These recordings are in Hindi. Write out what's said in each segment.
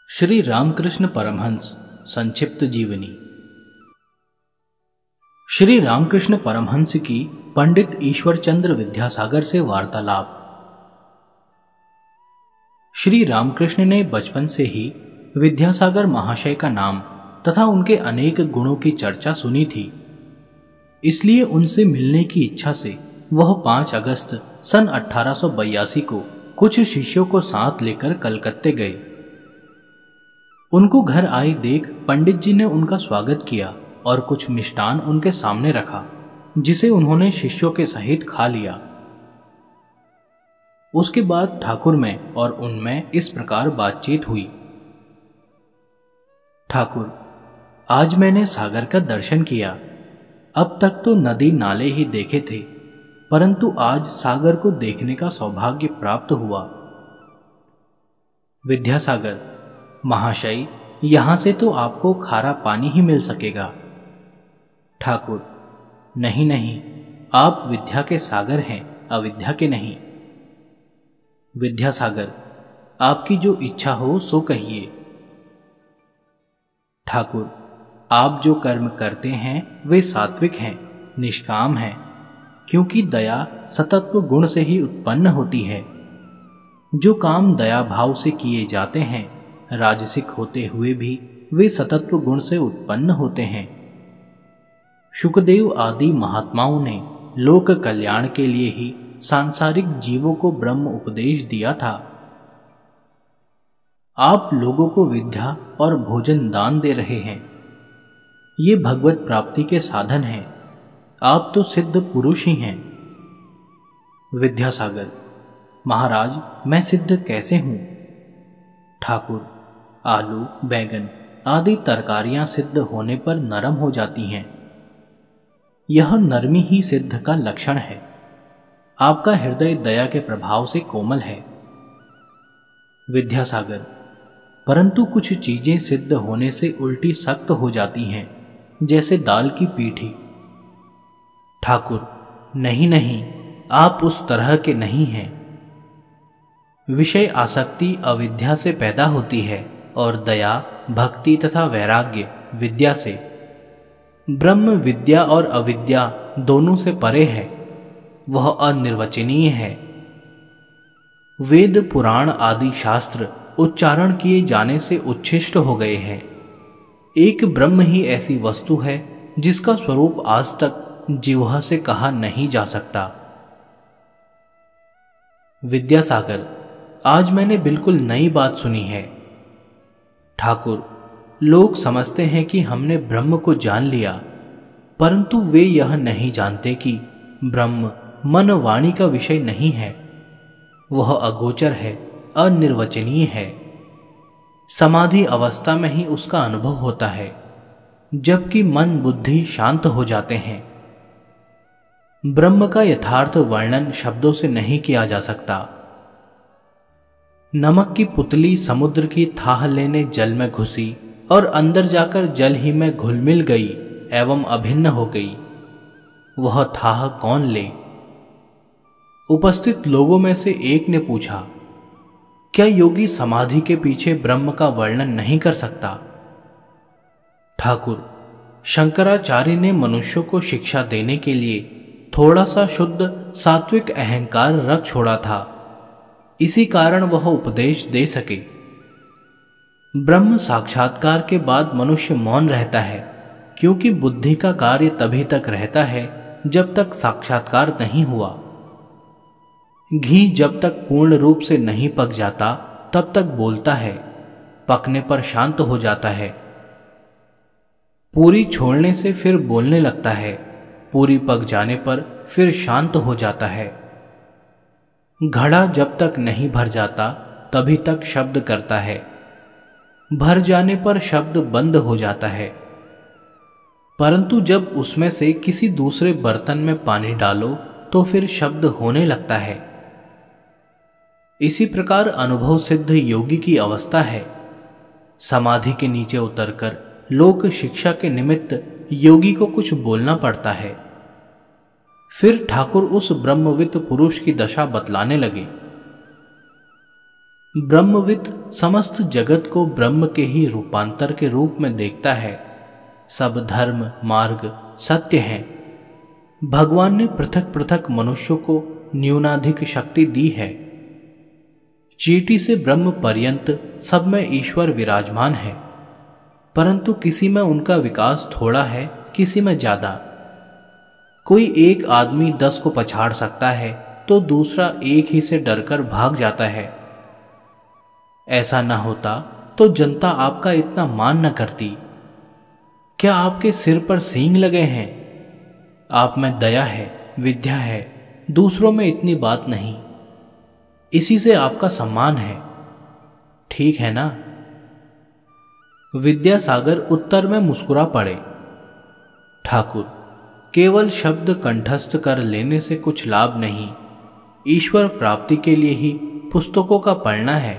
श्री रामकृष्ण परमहंस संक्षिप्त जीवनी। श्री रामकृष्ण परमहंस की पंडित ईश्वरचंद्र विद्यासागर से वार्तालाप। श्री रामकृष्ण ने बचपन से ही विद्यासागर महाशय का नाम तथा उनके अनेक गुणों की चर्चा सुनी थी, इसलिए उनसे मिलने की इच्छा से वह 5 अगस्त सन 1882 को कुछ शिष्यों को साथ लेकर कलकत्ते गए। उनको घर आए देख पंडित जी ने उनका स्वागत किया और कुछ मिष्टान उनके सामने रखा, जिसे उन्होंने शिष्यों के सहित खा लिया। उसके बाद ठाकुर में और उनमें इस प्रकार बातचीत हुई। ठाकुर, आज मैंने सागर का दर्शन किया। अब तक तो नदी नाले ही देखे थे, परंतु आज सागर को देखने का सौभाग्य प्राप्त हुआ। विद्यासागर महाशय, यहां से तो आपको खारा पानी ही मिल सकेगा। ठाकुर, नहीं नहीं, आप विद्या के सागर हैं, अविद्या के नहीं। विद्यासागर, आपकी जो इच्छा हो सो कहिए। ठाकुर, आप जो कर्म करते हैं वे सात्विक हैं, निष्काम हैं, क्योंकि दया सतत्व गुण से ही उत्पन्न होती है। जो काम दया भाव से किए जाते हैं, राजसिक होते हुए भी वे सतत्व गुण से उत्पन्न होते हैं। शुकदेव आदि महात्माओं ने लोक कल्याण के लिए ही सांसारिक जीवों को ब्रह्म उपदेश दिया था। आप लोगों को विद्या और भोजन दान दे रहे हैं। ये भगवत प्राप्ति के साधन हैं। आप तो सिद्ध पुरुष ही हैं। विद्यासागर महाराज, मैं सिद्ध कैसे हूं? ठाकुर, आलू, बैंगन आदि तरकारियां सिद्ध होने पर नरम हो जाती हैं। यह नरमी ही सिद्ध का लक्षण है। आपका हृदय दया के प्रभाव से कोमल है। विद्यासागर, परंतु कुछ चीजें सिद्ध होने से उल्टी सख्त हो जाती हैं, जैसे दाल की पीठी। ठाकुर, नहीं नहीं, आप उस तरह के नहीं हैं। विषय आसक्ति अविद्या से पैदा होती है और दया, भक्ति तथा वैराग्य विद्या से। ब्रह्म विद्या और अविद्या दोनों से परे है, वह अनिर्वचनीय है। वेद पुराण आदि शास्त्र उच्चारण किए जाने से उच्छिष्ट हो गए हैं। एक ब्रह्म ही ऐसी वस्तु है जिसका स्वरूप आज तक जिह्वा से कहा नहीं जा सकता। विद्यासागर, आज मैंने बिल्कुल नई बात सुनी है। ठाकुर, लोग समझते हैं कि हमने ब्रह्म को जान लिया, परंतु वे यह नहीं जानते कि ब्रह्म मन वाणी का विषय नहीं है। वह अगोचर है, अनिर्वचनीय है। समाधि अवस्था में ही उसका अनुभव होता है, जबकि मन बुद्धि शांत हो जाते हैं। ब्रह्म का यथार्थ वर्णन शब्दों से नहीं किया जा सकता। नमक की पुतली समुद्र की थाह लेने जल में घुसी और अंदर जाकर जल ही में घुलमिल गई एवं अभिन्न हो गई। वह थाह कौन ले? उपस्थित लोगों में से एक ने पूछा, क्या योगी समाधि के पीछे ब्रह्म का वर्णन नहीं कर सकता? ठाकुर, शंकराचार्य ने मनुष्यों को शिक्षा देने के लिए थोड़ा सा शुद्ध सात्विक अहंकार रख छोड़ा था, इसी कारण वह उपदेश दे सके। ब्रह्म साक्षात्कार के बाद मनुष्य मौन रहता है, क्योंकि बुद्धि का कार्य तभी तक रहता है जब तक साक्षात्कार नहीं हुआ। घी जब तक पूर्ण रूप से नहीं पक जाता तब तक बोलता है, पकने पर शांत हो जाता है। पूरी छोड़ने से फिर बोलने लगता है, पूरी पक जाने पर फिर शांत हो जाता है। घड़ा जब तक नहीं भर जाता तभी तक शब्द करता है, भर जाने पर शब्द बंद हो जाता है। परंतु जब उसमें से किसी दूसरे बर्तन में पानी डालो तो फिर शब्द होने लगता है। इसी प्रकार अनुभव सिद्ध योगी की अवस्था है। समाधि के नीचे उतरकर लोक शिक्षा के निमित्त योगी को कुछ बोलना पड़ता है। फिर ठाकुर उस ब्रह्मविद पुरुष की दशा बतलाने लगे। ब्रह्मविद समस्त जगत को ब्रह्म के ही रूपांतर के रूप में देखता है। सब धर्म मार्ग सत्य हैं। भगवान ने पृथक पृथक मनुष्यों को न्यूनाधिक शक्ति दी है। चींटी से ब्रह्म पर्यंत सब में ईश्वर विराजमान है, परंतु किसी में उनका विकास थोड़ा है, किसी में ज्यादा। कोई एक आदमी 10 को पछाड़ सकता है तो दूसरा एक ही से डरकर भाग जाता है। ऐसा न होता तो जनता आपका इतना मान न करती। क्या आपके सिर पर सींग लगे हैं? आप में दया है, विद्या है, दूसरों में इतनी बात नहीं। इसी से आपका सम्मान है, ठीक है ना? विद्यासागर उत्तर में मुस्कुरा पड़े। ठाकुर, केवल शब्द कंठस्थ कर लेने से कुछ लाभ नहीं। ईश्वर प्राप्ति के लिए ही पुस्तकों का पढ़ना है।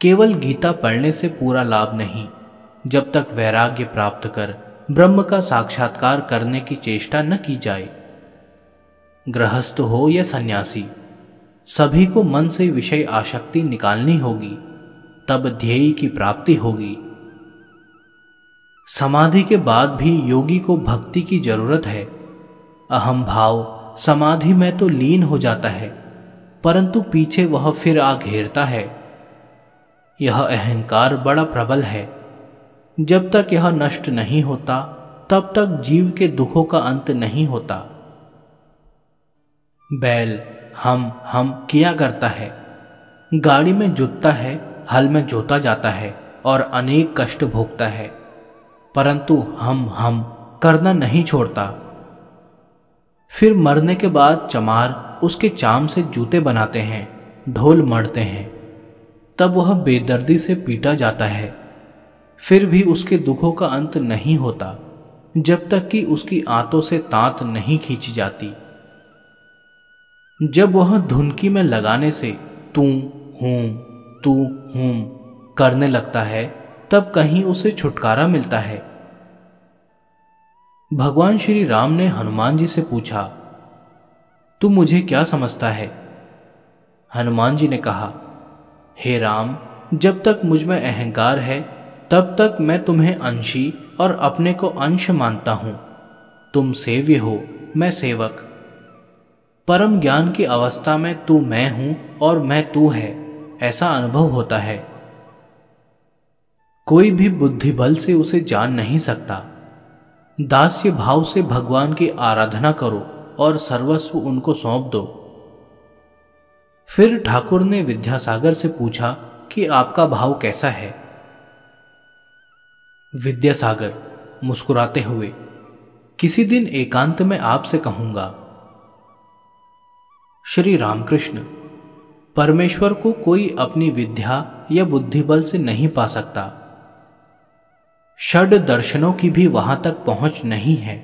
केवल गीता पढ़ने से पूरा लाभ नहीं। जब तक वैराग्य प्राप्त कर ब्रह्म का साक्षात्कार करने की चेष्टा न की जाए। गृहस्थ हो या सन्यासी, सभी को मन से विषय आसक्ति निकालनी होगी, तब ध्येय की प्राप्ति होगी। समाधि के बाद भी योगी को भक्ति की जरूरत है। अहम भाव समाधि में तो लीन हो जाता है, परंतु पीछे वह फिर आ घेरता है। यह अहंकार बड़ा प्रबल है। जब तक यह नष्ट नहीं होता तब तक जीव के दुखों का अंत नहीं होता। बैल हम किया करता है, गाड़ी में जुतता है, हल में जोता जाता है और अनेक कष्ट भोगता है, परंतु हम करना नहीं छोड़ता। फिर मरने के बाद चमार उसके चाम से जूते बनाते हैं, ढोल मढ़ते हैं, तब वह बेदर्दी से पीटा जाता है। फिर भी उसके दुखों का अंत नहीं होता जब तक कि उसकी आंतों से तांत नहीं खींची जाती। जब वह धुनकी में लगाने से तू हूं करने लगता है, तब कहीं उसे छुटकारा मिलता है। भगवान श्री राम ने हनुमान जी से पूछा, तू मुझे क्या समझता है? हनुमान जी ने कहा, हे राम, जब तक मुझ में अहंकार है तब तक मैं तुम्हें अंशी और अपने को अंश मानता हूं। तुम सेव्य हो, मैं सेवक। परम ज्ञान की अवस्था में तू मैं हूं और मैं तू है, ऐसा अनुभव होता है। कोई भी बुद्धि बल से उसे जान नहीं सकता। दास्य भाव से भगवान की आराधना करो और सर्वस्व उनको सौंप दो। फिर ठाकुर ने विद्यासागर से पूछा कि आपका भाव कैसा है? विद्यासागर मुस्कुराते हुए, किसी दिन एकांत में आपसे कहूंगा। श्री रामकृष्ण, परमेश्वर को कोई अपनी विद्या या बुद्धिबल से नहीं पा सकता। षड दर्शनों की भी वहां तक पहुंच नहीं है।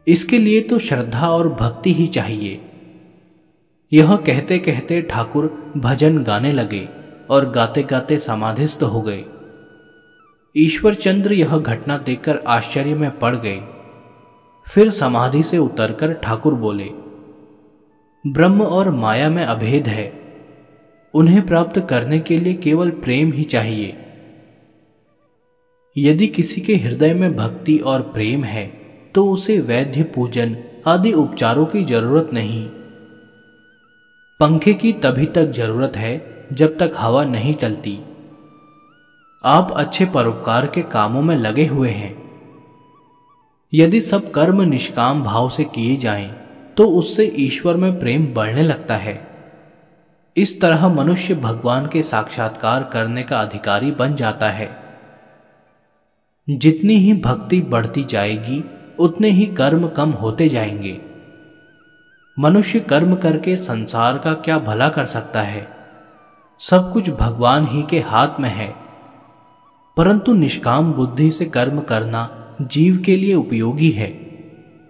इसके लिए तो श्रद्धा और भक्ति ही चाहिए। यह कहते कहते ठाकुर भजन गाने लगे और गाते गाते समाधिस्थ हो गए। ईश्वरचंद्र यह घटना देखकर आश्चर्य में पड़ गए। फिर समाधि से उतरकर ठाकुर बोले, ब्रह्म और माया में अभेद है। उन्हें प्राप्त करने के लिए केवल प्रेम ही चाहिए। यदि किसी के हृदय में भक्ति और प्रेम है तो उसे वैद्य पूजन आदि उपचारों की जरूरत नहीं। पंखे की तभी तक जरूरत है जब तक हवा नहीं चलती। आप अच्छे परोपकार के कामों में लगे हुए हैं। यदि सब कर्म निष्काम भाव से किए जाएं, तो उससे ईश्वर में प्रेम बढ़ने लगता है। इस तरह मनुष्य भगवान के साक्षात्कार करने का अधिकारी बन जाता है। जितनी ही भक्ति बढ़ती जाएगी, उतने ही कर्म कम होते जाएंगे। मनुष्य कर्म करके संसार का क्या भला कर सकता है? सब कुछ भगवान ही के हाथ में है। परंतु निष्काम बुद्धि से कर्म करना जीव के लिए उपयोगी है।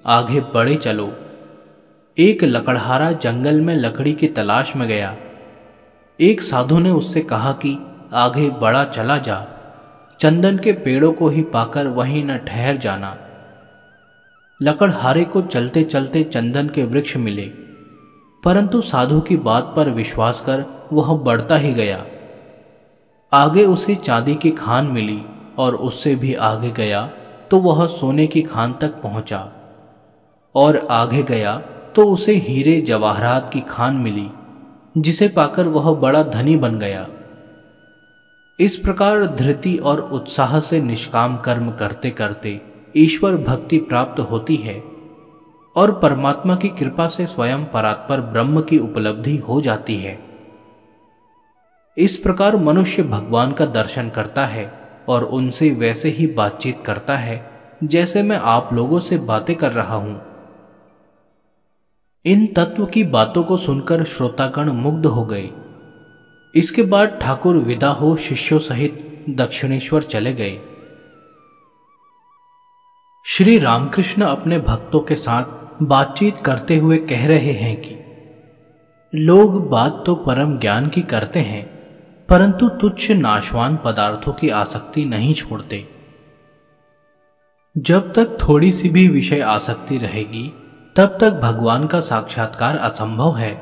आगे बढ़े चलो। एक लकड़हारा जंगल में लकड़ी की तलाश में गया। एक साधु ने उससे कहा कि आगे बढ़ा चला जा, चंदन के पेड़ों को ही पाकर वहीं न ठहर जाना। लकड़हारे को चलते चलते चंदन के वृक्ष मिले, परंतु साधु की बात पर विश्वास कर वह बढ़ता ही गया। आगे उसे चांदी की खान मिली और उससे भी आगे गया तो वह सोने की खान तक पहुंचा, और आगे गया तो उसे हीरे जवाहरात की खान मिली, जिसे पाकर वह बड़ा धनी बन गया। इस प्रकार धृति और उत्साह से निष्काम कर्म करते करते ईश्वर भक्ति प्राप्त होती है और परमात्मा की कृपा से स्वयं परात्पर ब्रह्म की उपलब्धि हो जाती है। इस प्रकार मनुष्य भगवान का दर्शन करता है और उनसे वैसे ही बातचीत करता है जैसे मैं आप लोगों से बातें कर रहा हूं। इन तत्व की बातों को सुनकर श्रोतागण मुग्ध हो गए। इसके बाद ठाकुर विदा हो शिष्यों सहित दक्षिणेश्वर चले गए। श्री रामकृष्ण अपने भक्तों के साथ बातचीत करते हुए कह रहे हैं कि लोग बात तो परम ज्ञान की करते हैं, परंतु तुच्छ नाशवान पदार्थों की आसक्ति नहीं छोड़ते। जब तक थोड़ी सी भी विषय आसक्ति रहेगी तब तक भगवान का साक्षात्कार असंभव है।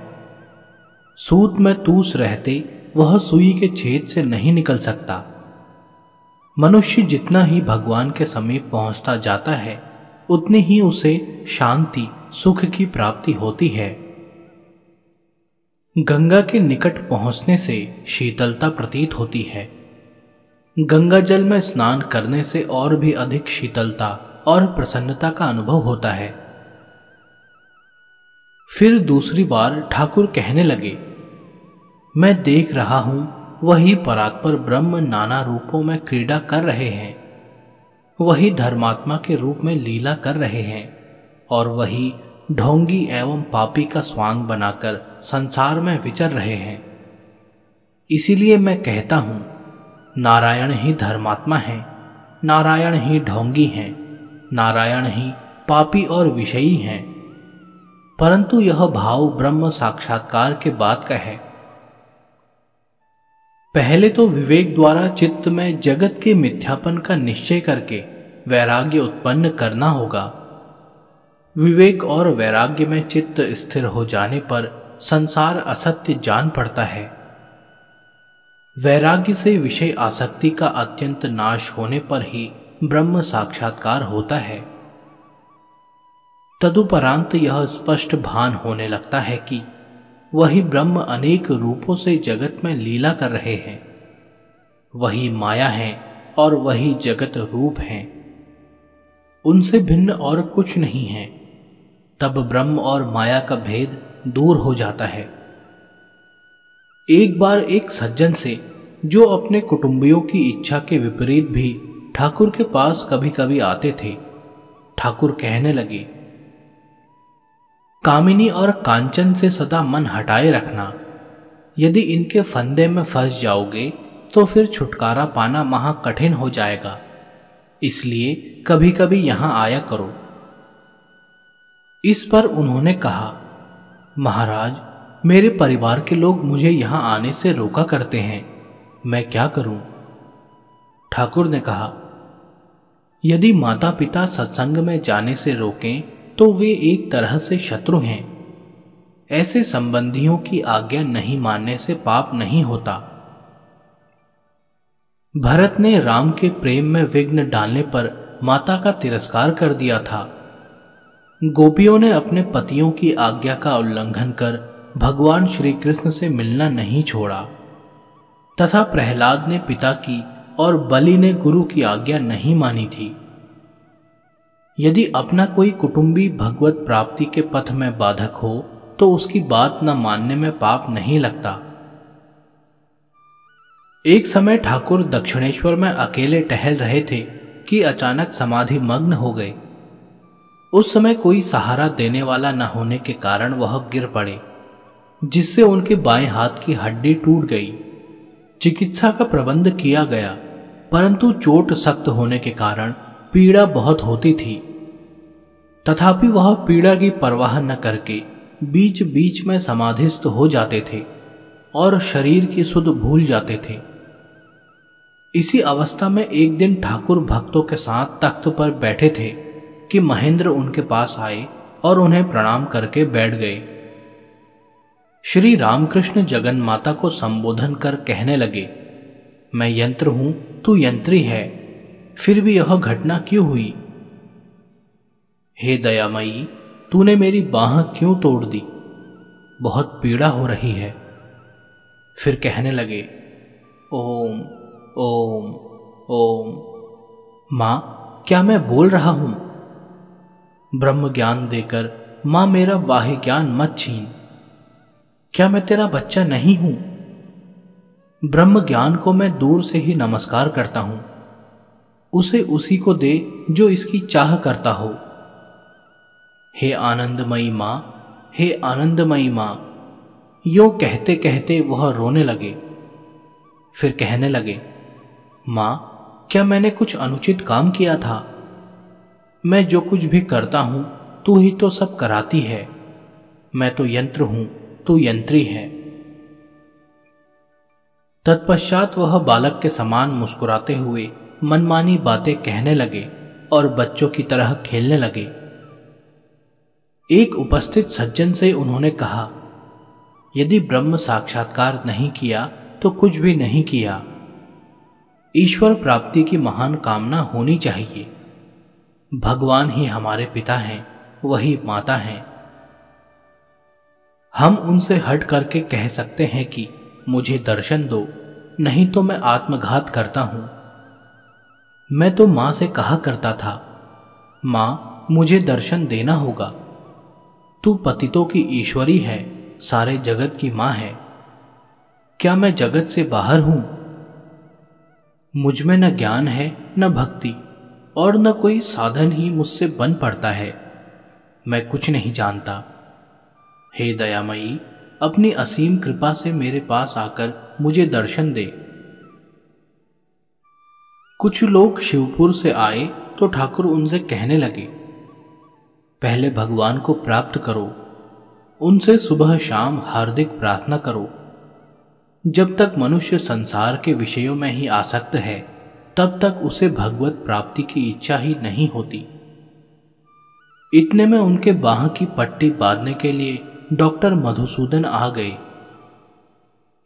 सूत में तूस रहते वह सुई के छेद से नहीं निकल सकता। मनुष्य जितना ही भगवान के समीप पहुंचता जाता है उतनी ही उसे शांति सुख की प्राप्ति होती है। गंगा के निकट पहुंचने से शीतलता प्रतीत होती है। गंगा जल में स्नान करने से और भी अधिक शीतलता और प्रसन्नता का अनुभव होता है। फिर दूसरी बार ठाकुर कहने लगे, मैं देख रहा हूं वही परात्पर ब्रह्म नाना रूपों में क्रीड़ा कर रहे हैं, वही धर्मात्मा के रूप में लीला कर रहे हैं और वही ढोंगी एवं पापी का स्वांग बनाकर संसार में विचर रहे हैं। इसीलिए मैं कहता हूं, नारायण ही धर्मात्मा है, नारायण ही ढोंगी हैं, नारायण ही पापी और विषयी हैं। परंतु यह भाव ब्रह्म साक्षात्कार के बाद का है। पहले तो विवेक द्वारा चित्त में जगत के मिथ्यापन का निश्चय करके वैराग्य उत्पन्न करना होगा। विवेक और वैराग्य में चित्त स्थिर हो जाने पर संसार असत्य जान पड़ता है। वैराग्य से विषय आसक्ति का अत्यंत नाश होने पर ही ब्रह्म साक्षात्कार होता है। तदुपरांत यह स्पष्ट भान होने लगता है कि वही ब्रह्म अनेक रूपों से जगत में लीला कर रहे हैं, वही माया है और वही जगत रूप हैं, उनसे भिन्न और कुछ नहीं है। तब ब्रह्म और माया का भेद दूर हो जाता है। एक बार एक सज्जन से, जो अपने कुटुंबियों की इच्छा के विपरीत भी ठाकुर के पास कभी कभी आते थे, ठाकुर कहने लगे, कामिनी और कांचन से सदा मन हटाए रखना। यदि इनके फंदे में फंस जाओगे तो फिर छुटकारा पाना महा कठिन हो जाएगा। इसलिए कभी कभी यहां आया करो। इस पर उन्होंने कहा, महाराज, मेरे परिवार के लोग मुझे यहां आने से रोका करते हैं, मैं क्या करूं? ठाकुर ने कहा, यदि माता पिता सत्संग में जाने से रोकें तो वे एक तरह से शत्रु हैं। ऐसे संबंधियों की आज्ञा नहीं मानने से पाप नहीं होता। भरत ने राम के प्रेम में विघ्न डालने पर माता का तिरस्कार कर दिया था। गोपियों ने अपने पतियों की आज्ञा का उल्लंघन कर भगवान श्री कृष्ण से मिलना नहीं छोड़ा, तथा प्रहलाद ने पिता की और बलि ने गुरु की आज्ञा नहीं मानी थी। यदि अपना कोई कुटुंबी भगवत प्राप्ति के पथ में बाधक हो तो उसकी बात न मानने में पाप नहीं लगता। एक समय ठाकुर दक्षिणेश्वर में अकेले टहल रहे थे कि अचानक समाधि मग्न हो गए। उस समय कोई सहारा देने वाला न होने के कारण वह गिर पड़े, जिससे उनके बाएं हाथ की हड्डी टूट गई। चिकित्सा का प्रबंध किया गया, परंतु चोट सख्त होने के कारण पीड़ा बहुत होती थी। तथापि वह पीड़ा की परवाह न करके बीच बीच में समाधिस्थ हो जाते थे और शरीर की सुध भूल जाते थे। इसी अवस्था में एक दिन ठाकुर भक्तों के साथ तख्त पर बैठे थे कि महेंद्र उनके पास आए और उन्हें प्रणाम करके बैठ गए। श्री रामकृष्ण जगन माता को संबोधन कर कहने लगे, मैं यंत्र हूं, तू यंत्री है, फिर भी यह घटना क्यों हुई? हे दयामयी, तूने मेरी बांह क्यों तोड़ दी? बहुत पीड़ा हो रही है। फिर कहने लगे, ओम ओम ओम। मां, क्या मैं बोल रहा हूं? ब्रह्म ज्ञान देकर मां मेरा बाह्य ज्ञान मत छीन। क्या मैं तेरा बच्चा नहीं हूं? ब्रह्म ज्ञान को मैं दूर से ही नमस्कार करता हूं। उसे उसी को दे जो इसकी चाह करता हो। हे आनंदमयी मां, हे आनंदमयी मां। यो कहते कहते वह रोने लगे। फिर कहने लगे, मां, क्या मैंने कुछ अनुचित काम किया था? मैं जो कुछ भी करता हूं तू ही तो सब कराती है। मैं तो यंत्र हूं, तू यंत्री है। तत्पश्चात वह बालक के समान मुस्कुराते हुए मनमानी बातें कहने लगे और बच्चों की तरह खेलने लगे। एक उपस्थित सज्जन से उन्होंने कहा, यदि ब्रह्म साक्षात्कार नहीं किया तो कुछ भी नहीं किया। ईश्वर प्राप्ति की महान कामना होनी चाहिए। भगवान ही हमारे पिता हैं, वही माता हैं। हम उनसे हट करके कह सकते हैं कि मुझे दर्शन दो, नहीं तो मैं आत्मघात करता हूं। मैं तो मां से कहा करता था, मां, मुझे दर्शन देना होगा। तू पतितों की ईश्वरी है, सारे जगत की मां है। क्या मैं जगत से बाहर हूं? मुझ में न ज्ञान है, न भक्ति, और न कोई साधन ही मुझसे बन पड़ता है। मैं कुछ नहीं जानता। हे दयामयी, अपनी असीम कृपा से मेरे पास आकर मुझे दर्शन दे। कुछ लोग शिवपुर से आए तो ठाकुर उनसे कहने लगे, पहले भगवान को प्राप्त करो, उनसे सुबह शाम हार्दिक प्रार्थना करो। जब तक मनुष्य संसार के विषयों में ही आसक्त है, तब तक उसे भगवत प्राप्ति की इच्छा ही नहीं होती। इतने में उनके बाह की पट्टी बांधने के लिए डॉक्टर मधुसूदन आ गए।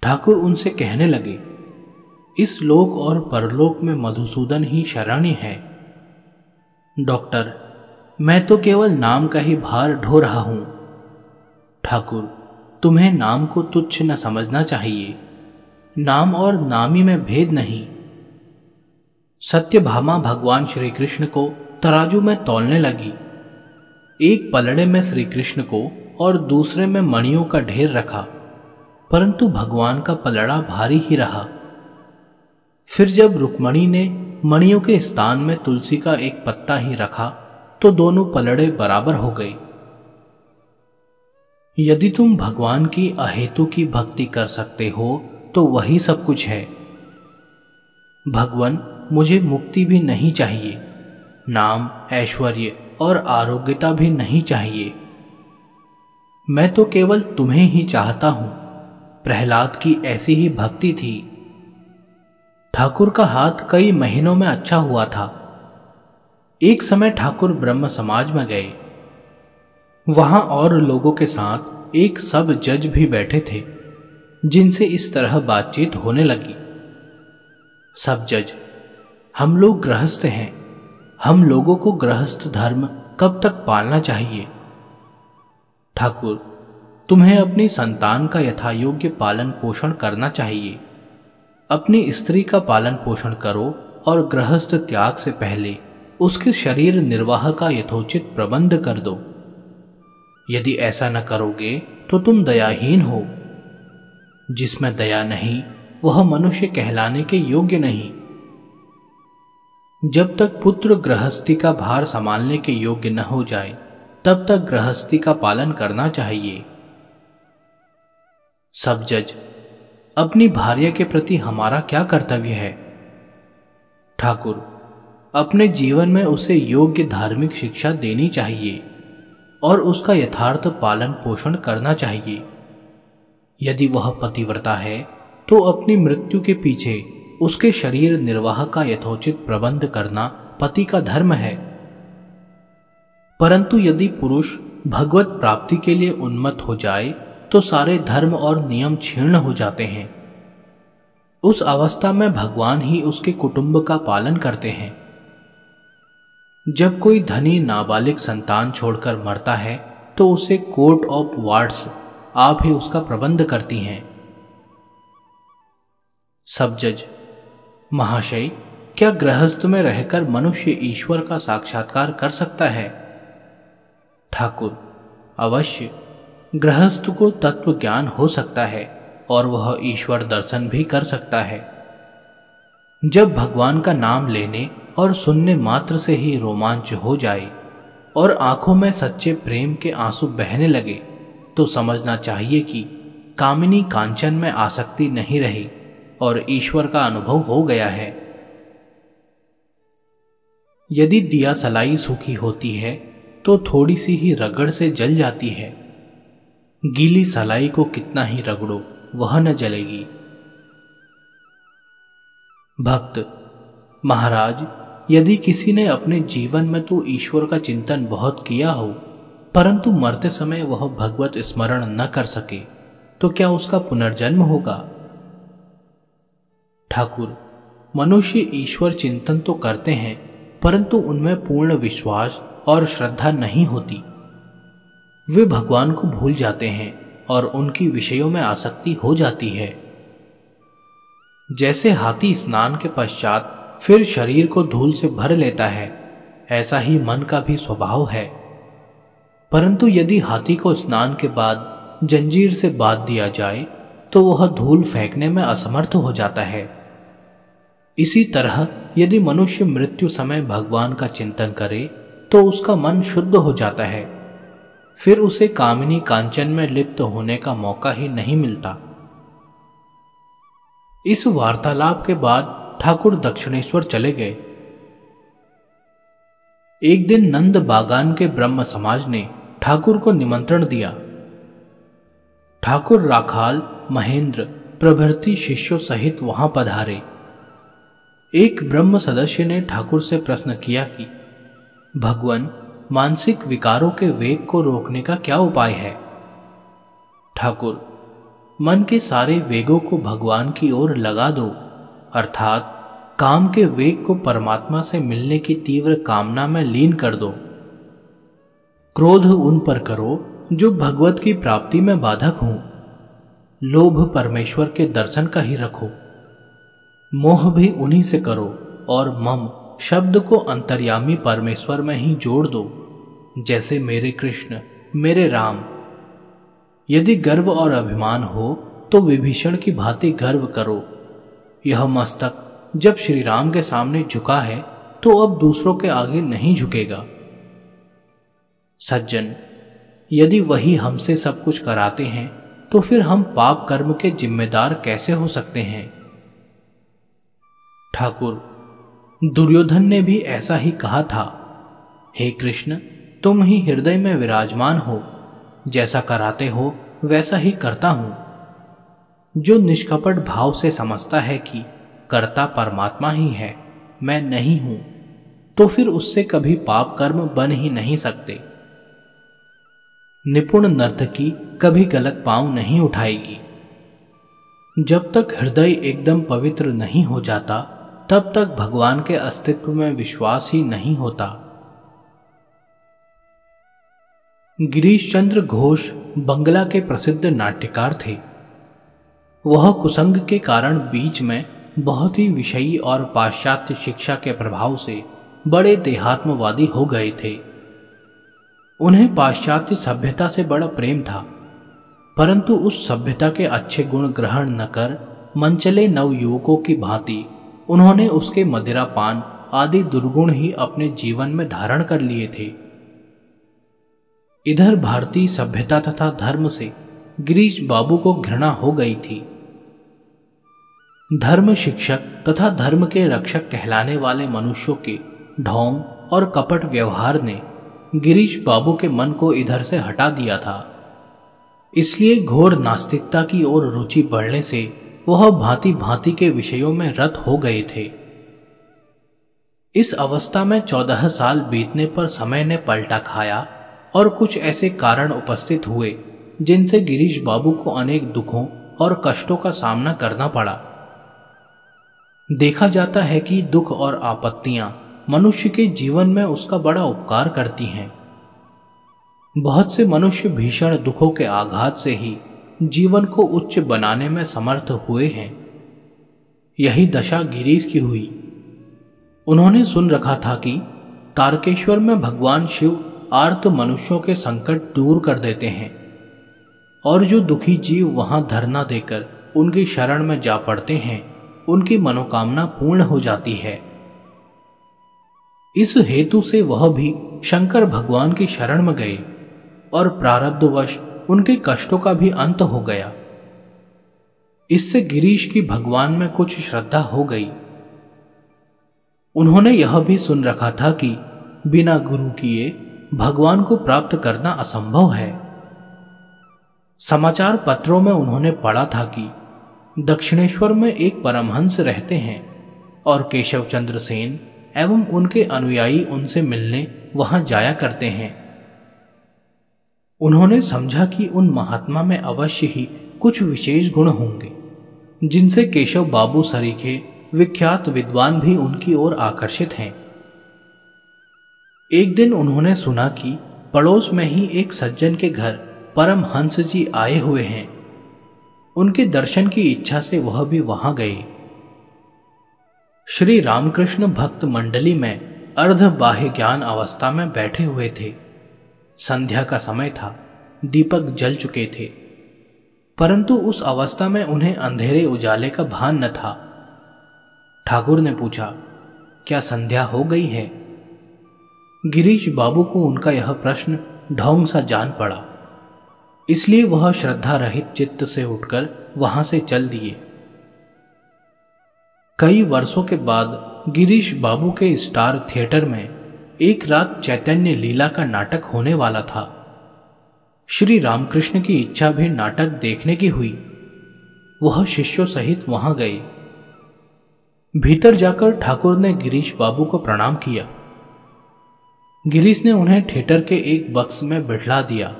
ठाकुर उनसे कहने लगे, इस लोक और परलोक में मधुसूदन ही शरण्य है। डॉक्टर, मैं तो केवल नाम का ही भार ढो रहा हूं। ठाकुर, तुम्हें नाम को तुच्छ न समझना चाहिए। नाम और नामी में भेद नहीं। सत्यभामा भगवान श्री कृष्ण को तराजू में तौलने लगी। एक पलड़े में श्री कृष्ण को और दूसरे में मणियों का ढेर रखा, परंतु भगवान का पलड़ा भारी ही रहा। फिर जब रुक्मणी ने मणियों के स्थान में तुलसी का एक पत्ता ही रखा तो दोनों पलड़े बराबर हो गए। यदि तुम भगवान की अहेतु की भक्ति कर सकते हो तो वही सब कुछ है। भगवान, मुझे मुक्ति भी नहीं चाहिए, नाम, ऐश्वर्य और आरोग्यता भी नहीं चाहिए। मैं तो केवल तुम्हें ही चाहता हूं। प्रहलाद की ऐसी ही भक्ति थी। ठाकुर का हाथ कई महीनों में अच्छा हुआ था। एक समय ठाकुर ब्रह्म समाज में गए। वहां और लोगों के साथ एक सब जज भी बैठे थे, जिनसे इस तरह बातचीत होने लगी। सब जज, हम लोग गृहस्थ हैं, हम लोगों को गृहस्थ धर्म कब तक पालना चाहिए? ठाकुर, तुम्हें अपनी संतान का यथायोग्य पालन पोषण करना चाहिए। अपनी स्त्री का पालन पोषण करो और गृहस्थ त्याग से पहले उसके शरीर निर्वाह का यथोचित प्रबंध कर दो। यदि ऐसा न करोगे तो तुम दयाहीन हो। जिसमें दया नहीं वह मनुष्य कहलाने के योग्य नहीं। जब तक पुत्र गृहस्थी का भार संभालने के योग्य न हो जाए तब तक गृहस्थी का पालन करना चाहिए। सब जज, अपनी भार्या के प्रति हमारा क्या कर्तव्य है? ठाकुर, अपने जीवन में उसे योग्य धार्मिक शिक्षा देनी चाहिए और उसका यथार्थ पालन पोषण करना चाहिए। यदि वह पतिव्रता है तो अपनी मृत्यु के पीछे उसके शरीर निर्वाह का यथोचित प्रबंध करना पति का धर्म है। परंतु यदि पुरुष भगवत प्राप्ति के लिए उन्मत्त हो जाए तो सारे धर्म और नियम क्षीण हो जाते हैं। उस अवस्था में भगवान ही उसके कुटुंब का पालन करते हैं। जब कोई धनी नाबालिग संतान छोड़कर मरता है तो उसे कोर्ट ऑफ वार्ड्स आप ही उसका प्रबंध करती हैं। सब जज: महाशय, क्या गृहस्थ में रहकर मनुष्य ईश्वर का साक्षात्कार कर सकता है? ठाकुर: अवश्य, गृहस्थ को तत्व ज्ञान हो सकता है और वह ईश्वर दर्शन भी कर सकता है। जब भगवान का नाम लेने और सुनने मात्र से ही रोमांच हो जाए और आंखों में सच्चे प्रेम के आंसू बहने लगे तो समझना चाहिए कि कामिनी कांचन में आसक्ति नहीं रही और ईश्वर का अनुभव हो गया है। यदि दिया सलाई सूखी होती है तो थोड़ी सी ही रगड़ से जल जाती है। गीली सलाई को कितना ही रगड़ो वह न जलेगी। भक्त: महाराज, यदि किसी ने अपने जीवन में तो ईश्वर का चिंतन बहुत किया हो परंतु मरते समय वह भगवत स्मरण न कर सके तो क्या उसका पुनर्जन्म होगा? ठाकुर: मनुष्य ईश्वर चिंतन तो करते हैं परंतु उनमें पूर्ण विश्वास और श्रद्धा नहीं होती। वे भगवान को भूल जाते हैं और उनकी विषयों में आसक्ति हो जाती है। जैसे हाथी स्नान के पश्चात फिर शरीर को धूल से भर लेता है, ऐसा ही मन का भी स्वभाव है। परंतु यदि हाथी को स्नान के बाद जंजीर से बांध दिया जाए तो वह धूल फेंकने में असमर्थ हो जाता है। इसी तरह यदि मनुष्य मृत्यु समय भगवान का चिंतन करे तो उसका मन शुद्ध हो जाता है, फिर उसे कामिनी कांचन में लिप्त होने का मौका ही नहीं मिलता। इस वार्तालाप के बाद ठाकुर दक्षिणेश्वर चले गए। एक दिन नंद बागान के ब्रह्म समाज ने ठाकुर को निमंत्रण दिया। ठाकुर राखाल, महेंद्र प्रभृति शिष्यों सहित वहां पधारे। एक ब्रह्म सदस्य ने ठाकुर से प्रश्न किया कि भगवान, मानसिक विकारों के वेग को रोकने का क्या उपाय है? ठाकुर: मन के सारे वेगों को भगवान की ओर लगा दो, अर्थात काम के वेग को परमात्मा से मिलने की तीव्र कामना में लीन कर दो। क्रोध उन पर करो जो भगवत की प्राप्ति में बाधक हों। लोभ परमेश्वर के दर्शन का ही रखो। मोह भी उन्हीं से करो और मम शब्द को अंतर्यामी परमेश्वर में ही जोड़ दो, जैसे मेरे कृष्ण, मेरे राम। यदि गर्व और अभिमान हो तो विभीषण की भांति गर्व करो। यह मस्तक जब श्री राम के सामने झुका है तो अब दूसरों के आगे नहीं झुकेगा। सज्जन, यदि वही हमसे सब कुछ कराते हैं तो फिर हम पाप कर्म के जिम्मेदार कैसे हो सकते हैं? ठाकुर: दुर्योधन ने भी ऐसा ही कहा था। हे कृष्ण, तुम ही हृदय में विराजमान हो, जैसा कराते हो वैसा ही करता हूं। जो निष्कपट भाव से समझता है कि कर्ता परमात्मा ही है, मैं नहीं हूं, तो फिर उससे कभी पाप कर्म बन ही नहीं सकते। निपुण नर्तकी कभी गलत पांव नहीं उठाएगी। जब तक हृदय एकदम पवित्र नहीं हो जाता तब तक भगवान के अस्तित्व में विश्वास ही नहीं होता। गिरीश चंद्र घोष बंगला के प्रसिद्ध नाट्यकार थे। वह कुसंग के कारण बीच में बहुत ही विषयी और पाश्चात्य शिक्षा के प्रभाव से बड़े देहात्मवादी हो गए थे। उन्हें पाश्चात्य सभ्यता से बड़ा प्रेम था, परंतु उस सभ्यता के अच्छे गुण ग्रहण न कर मनचले नवयुवकों की भांति उन्होंने उसके मदिरापान आदि दुर्गुण ही अपने जीवन में धारण कर लिए थे। इधर भारतीय सभ्यता तथा धर्म से गिरीश बाबू को घृणा हो गई थी। धर्म शिक्षक तथा धर्म के रक्षक कहलाने वाले मनुष्यों के ढोंग और कपट व्यवहार ने गिरीश बाबू के मन को इधर से हटा दिया था। इसलिए घोर नास्तिकता की ओर रुचि बढ़ने से वह भांति भांति के विषयों में रत हो गए थे। इस अवस्था में 14 साल बीतने पर समय ने पलटा खाया और कुछ ऐसे कारण उपस्थित हुए जिनसे गिरीश बाबू को अनेक दुखों और कष्टों का सामना करना पड़ा। देखा जाता है कि दुख और आपत्तियां मनुष्य के जीवन में उसका बड़ा उपकार करती हैं। बहुत से मनुष्य भीषण दुखों के आघात से ही जीवन को उच्च बनाने में समर्थ हुए हैं। यही दशा गिरीश की हुई। उन्होंने सुन रखा था कि तारकेश्वर में भगवान शिव आर्त मनुष्यों के संकट दूर कर देते हैं और जो दुखी जीव वहां धरना देकर उनकी शरण में जा पड़ते हैं, उनकी मनोकामना पूर्ण हो जाती है। इस हेतु से वह भी शंकर भगवान की शरण में गए और प्रारब्धवश उनके कष्टों का भी अंत हो गया। इससे गिरीश की भगवान में कुछ श्रद्धा हो गई। उन्होंने यह भी सुन रखा था कि बिना गुरु किए भगवान को प्राप्त करना असंभव है। समाचार पत्रों में उन्होंने पढ़ा था कि दक्षिणेश्वर में एक परमहंस रहते हैं और केशव चंद्र सेन एवं उनके अनुयायी उनसे मिलने वहां जाया करते हैं। उन्होंने समझा कि उन महात्मा में अवश्य ही कुछ विशेष गुण होंगे, जिनसे केशव बाबू सरीखे विख्यात विद्वान भी उनकी ओर आकर्षित हैं। एक दिन उन्होंने सुना कि पड़ोस में ही एक सज्जन के घर परमहंस जी आए हुए हैं। उनके दर्शन की इच्छा से वह भी वहां गए। श्री रामकृष्ण भक्त मंडली में अर्ध बाह्य ज्ञान अवस्था में बैठे हुए थे। संध्या का समय था, दीपक जल चुके थे, परंतु उस अवस्था में उन्हें अंधेरे उजाले का भान न था। ठाकुर ने पूछा, क्या संध्या हो गई है? गिरीश बाबू को उनका यह प्रश्न ढोंग सा जान पड़ा, इसलिए वह श्रद्धा रहित चित्त से उठकर वहां से चल दिए। कई वर्षों के बाद गिरीश बाबू के स्टार थिएटर में एक रात चैतन्य लीला का नाटक होने वाला था। श्री रामकृष्ण की इच्छा भी नाटक देखने की हुई। वह शिष्यों सहित वहां गए। भीतर जाकर ठाकुर ने गिरीश बाबू को प्रणाम किया। गिरीश ने उन्हें थिएटर के एक बक्स में बिठा दिया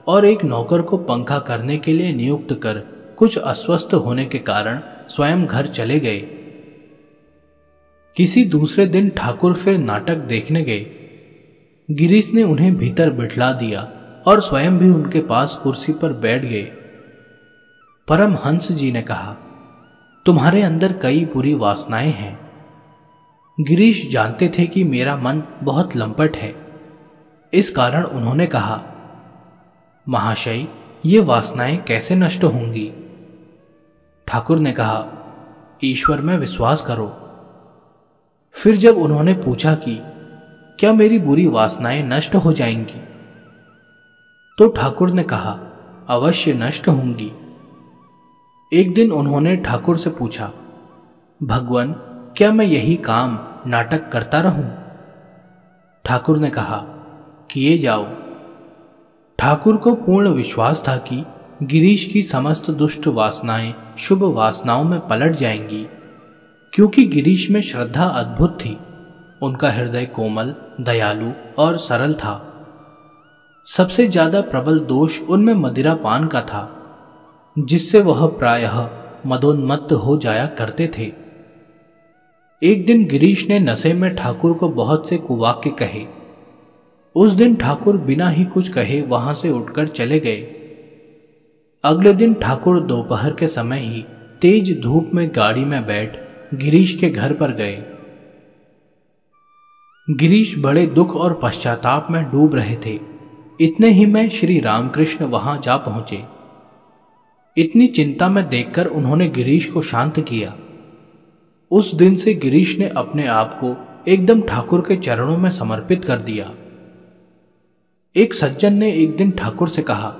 और एक नौकर को पंखा करने के लिए नियुक्त कर कुछ अस्वस्थ होने के कारण स्वयं घर चले गए। किसी दूसरे दिन ठाकुर फिर नाटक देखने गए। गिरीश ने उन्हें भीतर बिठा दिया और स्वयं भी उनके पास कुर्सी पर बैठ गए। परमहंस जी ने कहा, तुम्हारे अंदर कई बुरी वासनाएं हैं। गिरीश जानते थे कि मेरा मन बहुत लंपट है। इस कारण उन्होंने कहा, महाशय, ये वासनाएं कैसे नष्ट होंगी? ठाकुर ने कहा, ईश्वर में विश्वास करो। फिर जब उन्होंने पूछा कि क्या मेरी बुरी वासनाएं नष्ट हो जाएंगी, तो ठाकुर ने कहा, अवश्य नष्ट होंगी। एक दिन उन्होंने ठाकुर से पूछा, भगवान, क्या मैं यही काम नाटक करता रहूं? ठाकुर ने कहा, किए जाओ। ठाकुर को पूर्ण विश्वास था कि गिरीश की समस्त दुष्ट वासनाएं शुभ वासनाओं में पलट जाएंगी, क्योंकि गिरीश में श्रद्धा अद्भुत थी। उनका हृदय कोमल, दयालु और सरल था। सबसे ज्यादा प्रबल दोष उनमें मदिरापान का था, जिससे वह प्रायः मदोन्मत्त हो जाया करते थे। एक दिन गिरीश ने नशे में ठाकुर को बहुत से कुवाक्य कहे। उस दिन ठाकुर बिना ही कुछ कहे वहां से उठकर चले गए। अगले दिन ठाकुर दोपहर के समय ही तेज धूप में गाड़ी में बैठ गिरीश के घर पर गए। गिरीश बड़े दुख और पश्चाताप में डूब रहे थे। इतने ही में श्री रामकृष्ण वहां जा पहुंचे। इतनी चिंता में देखकर उन्होंने गिरीश को शांत किया। उस दिन से गिरीश ने अपने आप को एकदम ठाकुर के चरणों में समर्पित कर दिया। एक सज्जन ने एक दिन ठाकुर से कहा,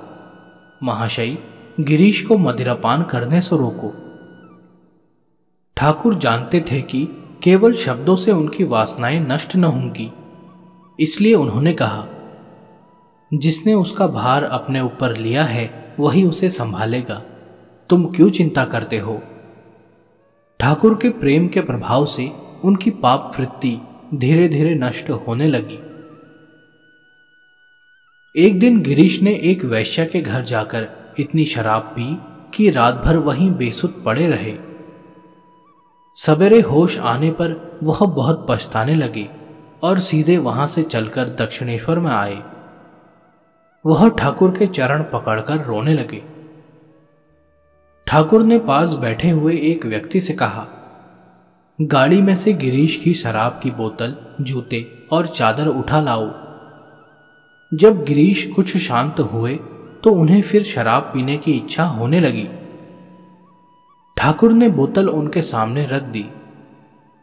महाशय, गिरीश को मदिरापान करने से रोको। ठाकुर जानते थे कि केवल शब्दों से उनकी वासनाएं नष्ट न होंगी, इसलिए उन्होंने कहा, जिसने उसका भार अपने ऊपर लिया है वही उसे संभालेगा, तुम क्यों चिंता करते हो? ठाकुर के प्रेम के प्रभाव से उनकी पाप वृत्ति धीरे धीरे नष्ट होने लगी। एक दिन गिरीश ने एक वैश्या के घर जाकर इतनी शराब पी कि रात भर वहीं बेसुध पड़े रहे। सवेरे होश आने पर वह बहुत पछताने लगे और सीधे वहां से चलकर दक्षिणेश्वर में आए। वह ठाकुर के चरण पकड़कर रोने लगे। ठाकुर ने पास बैठे हुए एक व्यक्ति से कहा, गाड़ी में से गिरीश की शराब की बोतल, जूते और चादर उठा लाओ। जब गिरीश कुछ शांत हुए तो उन्हें फिर शराब पीने की इच्छा होने लगी। ठाकुर ने बोतल उनके सामने रख दी।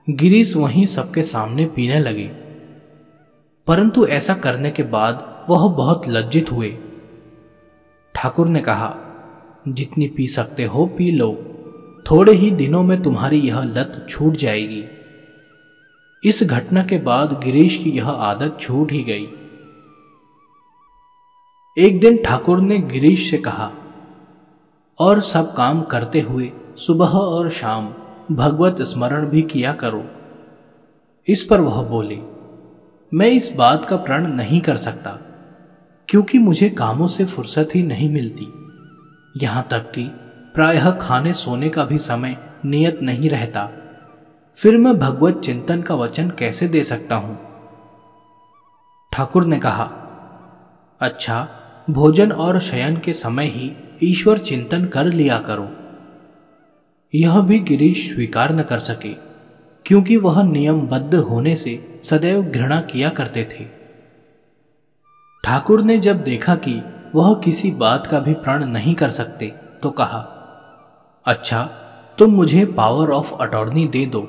गिरीश वहीं सबके सामने पीने लगे, परंतु ऐसा करने के बाद वह बहुत लज्जित हुए। ठाकुर ने कहा, जितनी पी सकते हो पी लो, थोड़े ही दिनों में तुम्हारी यह लत छूट जाएगी। इस घटना के बाद गिरीश की यह आदत छूट ही गई। एक दिन ठाकुर ने गिरीश से कहा, और सब काम करते हुए सुबह और शाम भगवत स्मरण भी किया करो। इस पर वह बोले, मैं इस बात का प्रण नहीं कर सकता, क्योंकि मुझे कामों से फुर्सत ही नहीं मिलती। यहां तक कि प्रायः खाने सोने का भी समय नियत नहीं रहता। फिर मैं भगवत चिंतन का वचन कैसे दे सकता हूं? ठाकुर ने कहा, अच्छा, भोजन और शयन के समय ही ईश्वर चिंतन कर लिया करो। यह भी गिरीश स्वीकार न कर सके, क्योंकि वह नियमबद्ध होने से सदैव घृणा किया करते थे। ठाकुर ने जब देखा कि वह किसी बात का भी प्रण नहीं कर सकते तो कहा, अच्छा, तुम मुझे पावर ऑफ अटॉर्नी दे दो।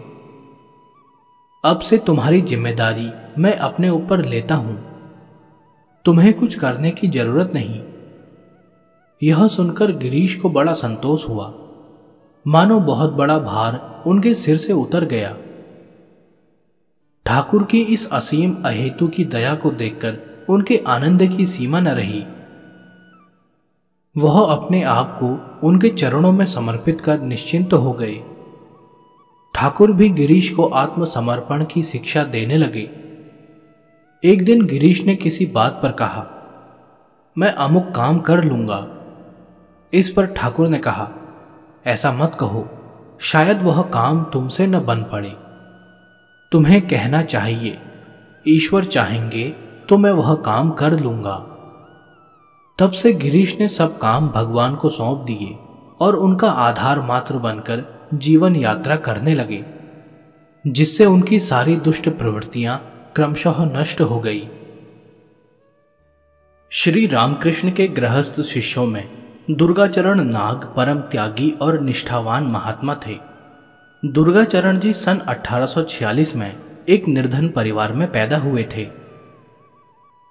अब से तुम्हारी जिम्मेदारी मैं अपने ऊपर लेता हूं। तुम्हें कुछ करने की जरूरत नहीं। यह सुनकर गिरीश को बड़ा संतोष हुआ, मानो बहुत बड़ा भार उनके सिर से उतर गया। ठाकुर की इस असीम अहेतु की दया को देखकर उनके आनंद की सीमा न रही। वह अपने आप को उनके चरणों में समर्पित कर निश्चिंत हो गए। ठाकुर भी गिरीश को आत्मसमर्पण की शिक्षा देने लगे। एक दिन गिरीश ने किसी बात पर कहा, मैं अमुक काम कर लूंगा। इस पर ठाकुर ने कहा, ऐसा मत कहो, शायद वह काम तुमसे न बन पड़े। तुम्हें कहना चाहिए, ईश्वर चाहेंगे तो मैं वह काम कर लूंगा। तब से गिरीश ने सब काम भगवान को सौंप दिए और उनका आधार मात्र बनकर जीवन यात्रा करने लगे, जिससे उनकी सारी दुष्ट प्रवृत्तियां क्रमशः नष्ट हो गई। श्री रामकृष्ण के गृहस्थ शिष्यों में दुर्गाचरण नाग परम त्यागी और निष्ठावान महात्मा थे। दुर्गाचरण जी सन 1846 में एक निर्धन परिवार में पैदा हुए थे।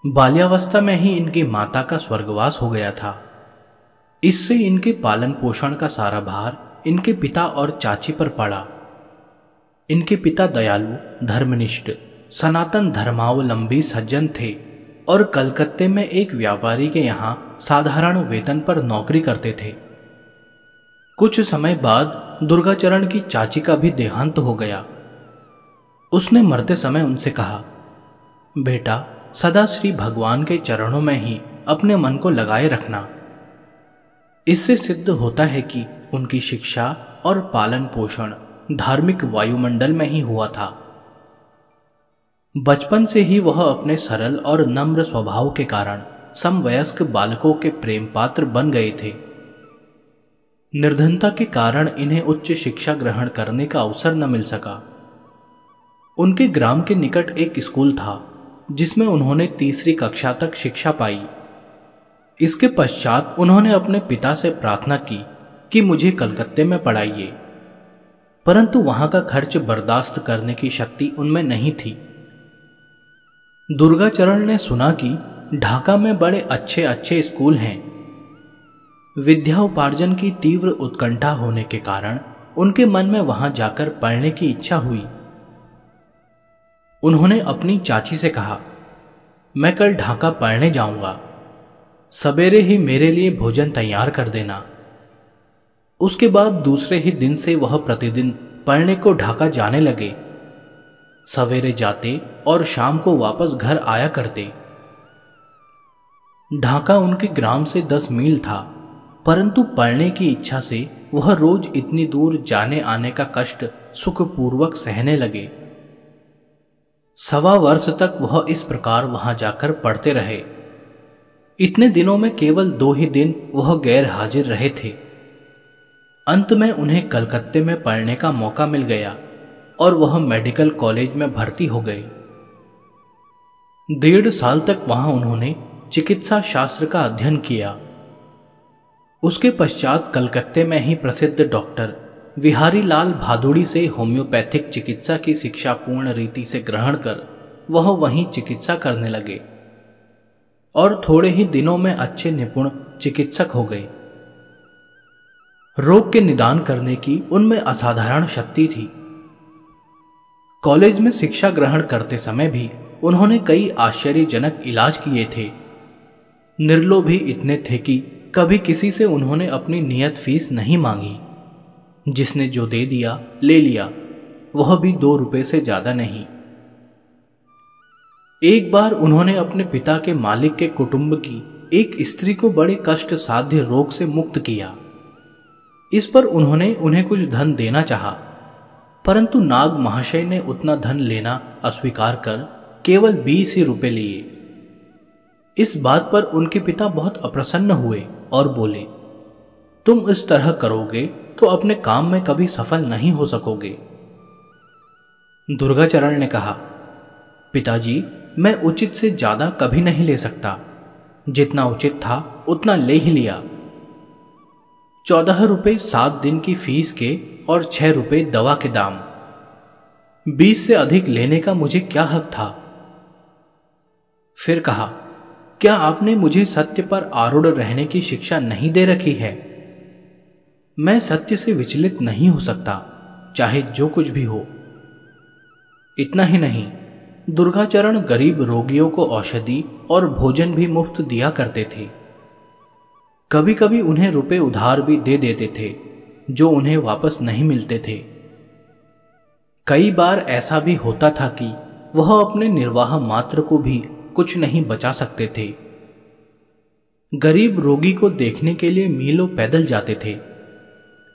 बाल्यावस्था में ही इनकी माता का स्वर्गवास हो गया था। इससे इनके पालन पोषण का सारा भार इनके पिता और चाची पर पड़ा। इनके पिता दयालु, धर्मनिष्ठ, सनातन धर्मावलंबी सज्जन थे और कलकत्ते में एक व्यापारी के यहां साधारण वेतन पर नौकरी करते थे। कुछ समय बाद दुर्गाचरण की चाची का भी देहांत हो गया। उसने मरते समय उनसे कहा, बेटा, सदा श्री भगवान के चरणों में ही अपने मन को लगाए रखना। इससे सिद्ध होता है कि उनकी शिक्षा और पालन पोषण धार्मिक वायुमंडल में ही हुआ था। बचपन से ही वह अपने सरल और नम्र स्वभाव के कारण समवयस्क बालकों के प्रेम पात्र बन गए थे। निर्धनता के कारण इन्हें उच्च शिक्षा ग्रहण करने का अवसर न मिल सका। उनके ग्राम के निकट एक स्कूल था जिसमें उन्होंने तीसरी कक्षा तक शिक्षा पाई। इसके पश्चात उन्होंने अपने पिता से प्रार्थना की कि मुझे कलकत्ते में पढ़ाइए, परंतु वहां का खर्च बर्दाश्त करने की शक्ति उनमें नहीं थी। दुर्गाचरण ने सुना कि ढाका में बड़े अच्छे अच्छे स्कूल हैं। विद्या उपार्जन की तीव्र उत्कंठा होने के कारण उनके मन में वहां जाकर पढ़ने की इच्छा हुई। उन्होंने अपनी चाची से कहा, मैं कल ढाका पढ़ने जाऊंगा, सवेरे ही मेरे लिए भोजन तैयार कर देना। उसके बाद दूसरे ही दिन से वह प्रतिदिन पढ़ने को ढाका जाने लगे। सवेरे जाते और शाम को वापस घर आया करते। ढाका उनके ग्राम से 10 मील था, परंतु पढ़ने की इच्छा से वह रोज इतनी दूर जाने आने का कष्ट सुखपूर्वक सहने लगे। 1.25 वर्ष तक वह इस प्रकार वहां जाकर पढ़ते रहे। इतने दिनों में केवल 2 ही दिन वह गैर हाजिर रहे थे। अंत में उन्हें कलकत्ते में पढ़ने का मौका मिल गया और वह मेडिकल कॉलेज में भर्ती हो गए। 1.5 साल तक वहां उन्होंने चिकित्सा शास्त्र का अध्ययन किया। उसके पश्चात कलकत्ते में ही प्रसिद्ध डॉक्टर विहारी लाल भादुड़ी से होम्योपैथिक चिकित्सा की शिक्षा पूर्ण रीति से ग्रहण कर वह वहीं चिकित्सा करने लगे और थोड़े ही दिनों में अच्छे निपुण चिकित्सक हो गए। रोग के निदान करने की उनमें असाधारण शक्ति थी। कॉलेज में शिक्षा ग्रहण करते समय भी उन्होंने कई आश्चर्यजनक इलाज किए थे। निर्लोभ भी इतने थे कि कभी किसी से उन्होंने अपनी नियत फीस नहीं मांगी। जिसने जो दे दिया ले लिया, वह भी 2 रुपए से ज्यादा नहीं। एक बार उन्होंने अपने पिता के मालिक के कुटुंब की एक स्त्री को बड़े कष्ट साध्य रोग से मुक्त किया। इस पर उन्होंने उन्हें कुछ धन देना चाहा, परंतु नाग महाशय ने उतना धन लेना अस्वीकार कर केवल 20 ही रुपए लिए। इस बात पर उनके पिता बहुत अप्रसन्न हुए और बोले, तुम इस तरह करोगे तो अपने काम में कभी सफल नहीं हो सकोगे। दुर्गाचरण ने कहा, पिताजी, मैं उचित से ज्यादा कभी नहीं ले सकता। जितना उचित था उतना ले ही लिया। 14 रुपए 7 दिन की फीस के और 6 रुपए दवा के दाम। 20 से अधिक लेने का मुझे क्या हक था। फिर कहा, क्या आपने मुझे सत्य पर आरूढ़ रहने की शिक्षा नहीं दे रखी है? मैं सत्य से विचलित नहीं हो सकता, चाहे जो कुछ भी हो। इतना ही नहीं, दुर्गाचरण गरीब रोगियों को औषधि और भोजन भी मुफ्त दिया करते थे। कभी कभी उन्हें रुपए उधार भी दे देते थे, जो उन्हें वापस नहीं मिलते थे। कई बार ऐसा भी होता था कि वह अपने निर्वाह मात्र को भी कुछ नहीं बचा सकते थे। गरीब रोगी को देखने के लिए मीलों पैदल जाते थे।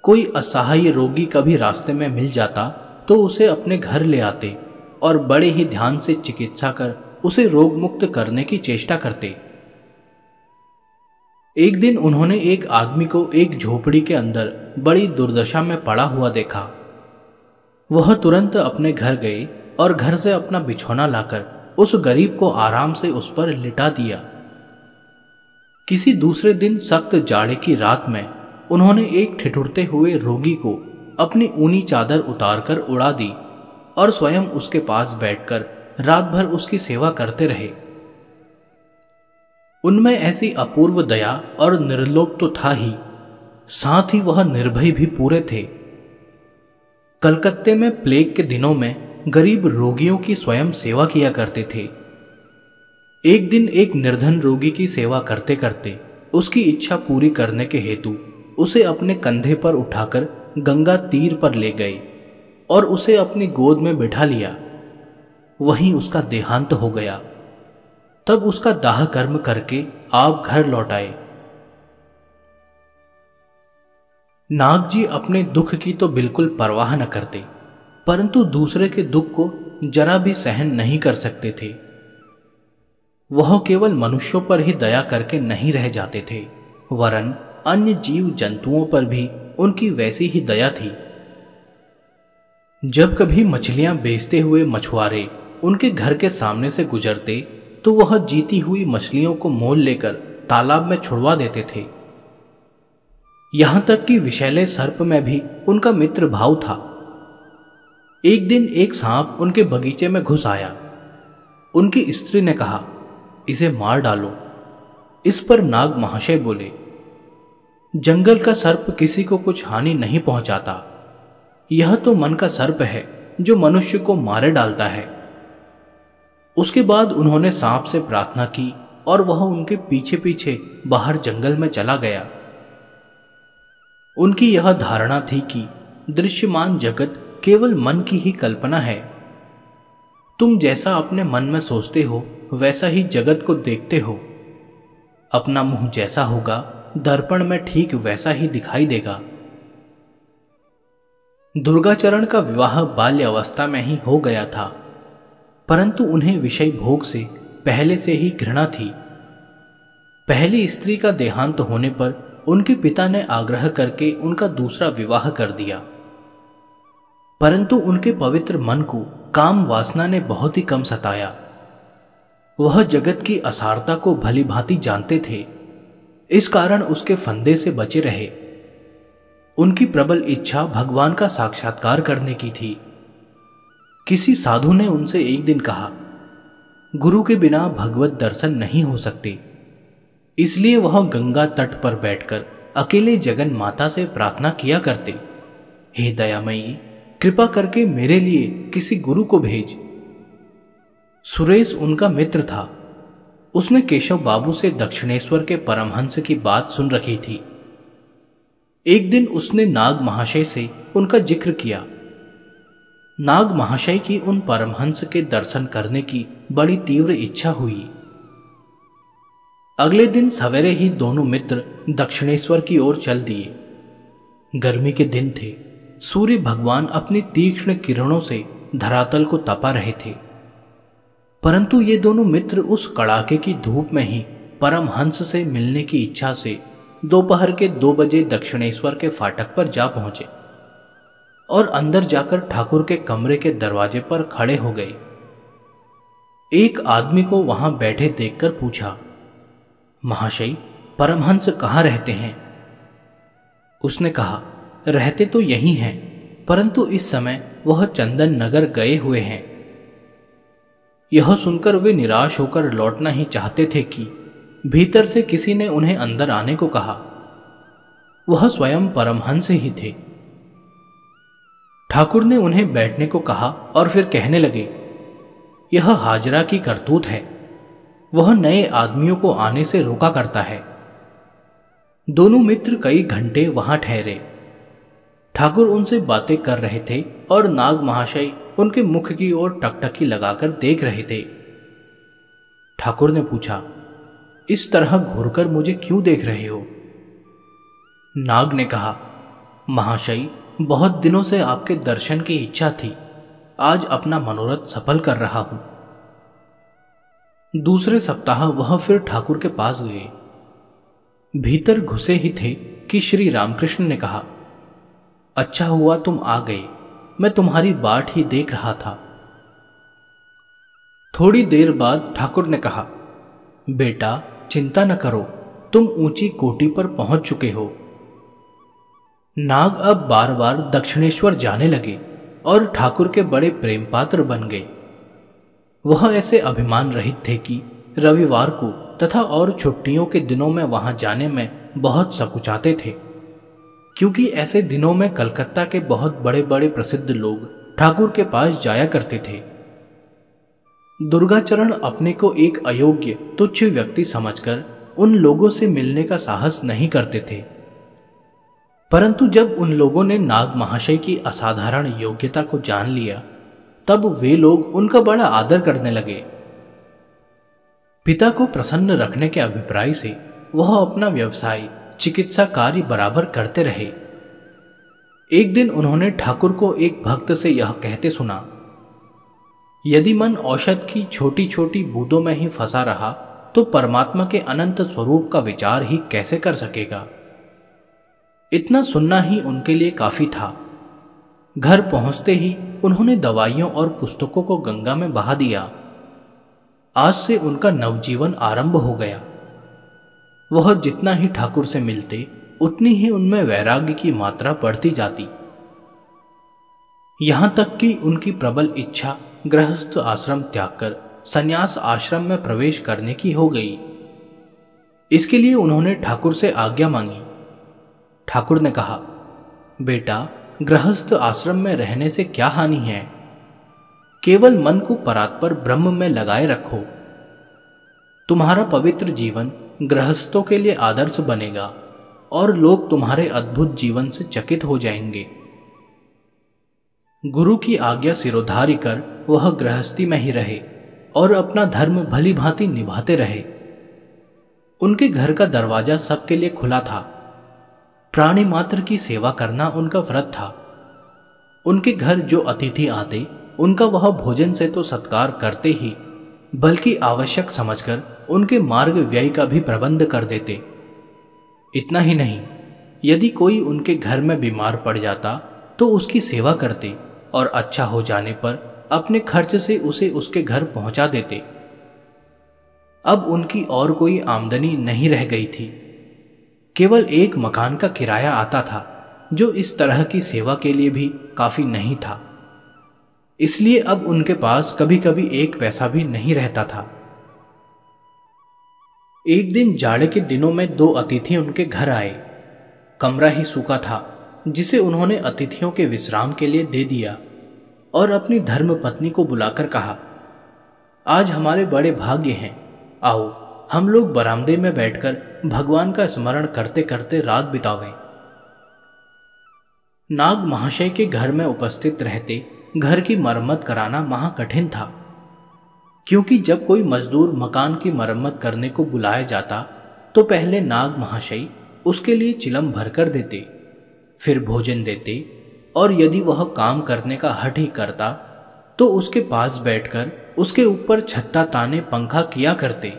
कोई असहाय रोगी कभी रास्ते में मिल जाता तो उसे अपने घर ले आते और बड़े ही ध्यान से चिकित्सा कर उसे रोग मुक्त करने की चेष्टा करते। एक दिन उन्होंने एक आदमी को एक झोपड़ी के अंदर बड़ी दुर्दशा में पड़ा हुआ देखा। वह तुरंत अपने घर गए और घर से अपना बिछौना लाकर उस गरीब को आराम से उस पर लिटा दिया। किसी दूसरे दिन सख्त जाड़े की रात में उन्होंने एक ठिठुरते हुए रोगी को अपनी ऊनी चादर उतारकर उड़ा दी और स्वयं उसके पास बैठकर रात भर उसकी सेवा करते रहे। उनमें ऐसी अपूर्व दया और निर्लोभ तो था ही, साथ ही वह निर्भय भी पूरे थे। कलकत्ते में प्लेग के दिनों में गरीब रोगियों की स्वयं सेवा किया करते थे। एक दिन एक निर्धन रोगी की सेवा करते करते उसकी इच्छा पूरी करने के हेतु उसे अपने कंधे पर उठाकर गंगा तीर पर ले गए और उसे अपनी गोद में बिठा लिया। वहीं उसका देहांत हो गया। तब उसका दाह कर्म करके आप घर लौट आए। नाग जी अपने दुख की तो बिल्कुल परवाह न करते, परंतु दूसरे के दुख को जरा भी सहन नहीं कर सकते थे। वह केवल मनुष्यों पर ही दया करके नहीं रह जाते थे, वरन अन्य जीव जंतुओं पर भी उनकी वैसी ही दया थी। जब कभी मछलियां बेचते हुए मछुआरे उनके घर के सामने से गुजरते तो वह जीती हुई मछलियों को मोल लेकर तालाब में छुड़वा देते थे। यहां तक कि विषैले सर्प में भी उनका मित्र भाव था। एक दिन एक सांप उनके बगीचे में घुस आया। उनकी स्त्री ने कहा, इसे मार डालो। इस पर नाग महाशय बोले, जंगल का सर्प किसी को कुछ हानि नहीं पहुंचाता। यह तो मन का सर्प है जो मनुष्य को मारे डालता है। उसके बाद उन्होंने सांप से प्रार्थना की और वह उनके पीछे पीछे बाहर जंगल में चला गया। उनकी यह धारणा थी कि दृश्यमान जगत केवल मन की ही कल्पना है। तुम जैसा अपने मन में सोचते हो वैसा ही जगत को देखते हो। अपना मुंह जैसा होगा दर्पण में ठीक वैसा ही दिखाई देगा। दुर्गाचरण का विवाह बाल्यावस्था में ही हो गया था, परंतु उन्हें विषय भोग से पहले से ही घृणा थी। पहली स्त्री का देहांत होने पर उनके पिता ने आग्रह करके उनका दूसरा विवाह कर दिया, परंतु उनके पवित्र मन को काम वासना ने बहुत ही कम सताया। वह जगत की असारता को भली भांति जानते थे, इस कारण उसके फंदे से बचे रहे। उनकी प्रबल इच्छा भगवान का साक्षात्कार करने की थी। किसी साधु ने उनसे एक दिन कहा, गुरु के बिना भगवत दर्शन नहीं हो सकते। इसलिए वह गंगा तट पर बैठकर अकेले जगन माता से प्रार्थना किया करते, हे दयामयी, कृपा करके मेरे लिए किसी गुरु को भेज। सुरेश उनका मित्र था। उसने केशव बाबू से दक्षिणेश्वर के परमहंस की बात सुन रखी थी। एक दिन उसने नाग महाशय से उनका जिक्र किया। नाग महाशय की उन परमहंस के दर्शन करने की बड़ी तीव्र इच्छा हुई। अगले दिन सवेरे ही दोनों मित्र दक्षिणेश्वर की ओर चल दिए। गर्मी के दिन थे। सूर्य भगवान अपनी तीक्ष्ण किरणों से धरातल को तपा रहे थे, परंतु ये दोनों मित्र उस कड़ाके की धूप में ही परमहंस से मिलने की इच्छा से दोपहर के 2 बजे दक्षिणेश्वर के फाटक पर जा पहुंचे और अंदर जाकर ठाकुर के कमरे के दरवाजे पर खड़े हो गए। एक आदमी को वहां बैठे देखकर पूछा, महाशय, परमहंस कहाँ रहते हैं? उसने कहा, रहते तो यही हैं, परंतु इस समय वह चंदन नगर गए हुए हैं। यह सुनकर वे निराश होकर लौटना ही चाहते थे कि भीतर से किसी ने उन्हें अंदर आने को कहा। वह स्वयं परमहंस ही थे। ठाकुर ने उन्हें बैठने को कहा और फिर कहने लगे, यह हाजरा की करतूत है। वह नए आदमियों को आने से रोका करता है। दोनों मित्र कई घंटे वहां ठहरे। ठाकुर उनसे बातें कर रहे थे और नाग महाशय उनके मुख की ओर टकटकी लगाकर देख रहे थे। ठाकुर ने पूछा, इस तरह घूरकर मुझे क्यों देख रहे हो? नाग ने कहा, महाशय, बहुत दिनों से आपके दर्शन की इच्छा थी। आज अपना मनोरथ सफल कर रहा हूं। दूसरे सप्ताह वह फिर ठाकुर के पास गए। भीतर घुसे ही थे कि श्री रामकृष्ण ने कहा, अच्छा हुआ तुम आ गए, मैं तुम्हारी बाट ही देख रहा था। थोड़ी देर बाद ठाकुर ने कहा, बेटा, चिंता न करो, तुम ऊंची कोटि पर पहुंच चुके हो। नाग अब बार बार दक्षिणेश्वर जाने लगे और ठाकुर के बड़े प्रेम पात्र बन गए। वह ऐसे अभिमान रहित थे कि रविवार को तथा और छुट्टियों के दिनों में वहां जाने में बहुत सकुचाते थे, क्योंकि ऐसे दिनों में कलकत्ता के बहुत बड़े बड़े प्रसिद्ध लोग ठाकुर के पास जाया करते थे। दुर्गाचरण अपने को एक अयोग्य तुच्छ व्यक्ति समझकर उन लोगों से मिलने का साहस नहीं करते थे, परंतु जब उन लोगों ने नाग महाशय की असाधारण योग्यता को जान लिया, तब वे लोग उनका बड़ा आदर करने लगे। पिता को प्रसन्न रखने के अभिप्राय से वह अपना व्यवसाय चिकित्सा कार्य बराबर करते रहे। एक दिन उन्होंने ठाकुर को एक भक्त से यह कहते सुना, यदि मन औषध की छोटी छोटी बूंदों में ही फंसा रहा तो परमात्मा के अनंत स्वरूप का विचार ही कैसे कर सकेगा। इतना सुनना ही उनके लिए काफी था। घर पहुंचते ही उन्होंने दवाइयों और पुस्तकों को गंगा में बहा दिया। आज से उनका नवजीवन आरंभ हो गया। वह जितना ही ठाकुर से मिलते, उतनी ही उनमें वैराग्य की मात्रा बढ़ती जाती। यहां तक कि उनकी प्रबल इच्छा गृहस्थ आश्रम त्याग कर संन्यास आश्रम में प्रवेश करने की हो गई। इसके लिए उन्होंने ठाकुर से आज्ञा मांगी। ठाकुर ने कहा, बेटा, गृहस्थ आश्रम में रहने से क्या हानि है? केवल मन को परात्पर ब्रह्म में लगाए रखो। तुम्हारा पवित्र जीवन गृहस्थों के लिए आदर्श बनेगा और लोग तुम्हारे अद्भुत जीवन से चकित हो जाएंगे। गुरु की आज्ञा सिरोधारी कर वह गृहस्थी में ही रहे और अपना धर्म भली भांति निभाते रहे। उनके घर का दरवाजा सबके लिए खुला था। प्राणी मात्र की सेवा करना उनका व्रत था। उनके घर जो अतिथि आते उनका वह भोजन से तो सत्कार करते ही, बल्कि आवश्यक समझकर उनके मार्ग व्यय का भी प्रबंध कर देते। इतना ही नहीं, यदि कोई उनके घर में बीमार पड़ जाता तो उसकी सेवा करते और अच्छा हो जाने पर अपने खर्च से उसे उसके घर पहुंचा देते। अब उनकी और कोई आमदनी नहीं रह गई थी। केवल एक मकान का किराया आता था, जो इस तरह की सेवा के लिए भी काफी नहीं था। इसलिए अब उनके पास कभी कभी एक पैसा भी नहीं रहता था। एक दिन जाड़े के दिनों में 2 अतिथि उनके घर आए। कमरा ही सूखा था, जिसे उन्होंने अतिथियों के विश्राम के लिए दे दिया और अपनी धर्मपत्नी को बुलाकर कहा, आज हमारे बड़े भाग्य हैं, आओ हम लोग बरामदे में बैठकर भगवान का स्मरण करते करते रात बितावें। नाग महाशय के घर में उपस्थित रहते घर की मरम्मत कराना महा कठिन था, क्योंकि जब कोई मजदूर मकान की मरम्मत करने को बुलाया जाता तो पहले नाग महाशय उसके लिए चिलम भरकर देते, फिर भोजन देते, और यदि वह काम करने का हठ ही करता तो उसके पास बैठकर उसके ऊपर छत्ता ताने पंखा किया करते।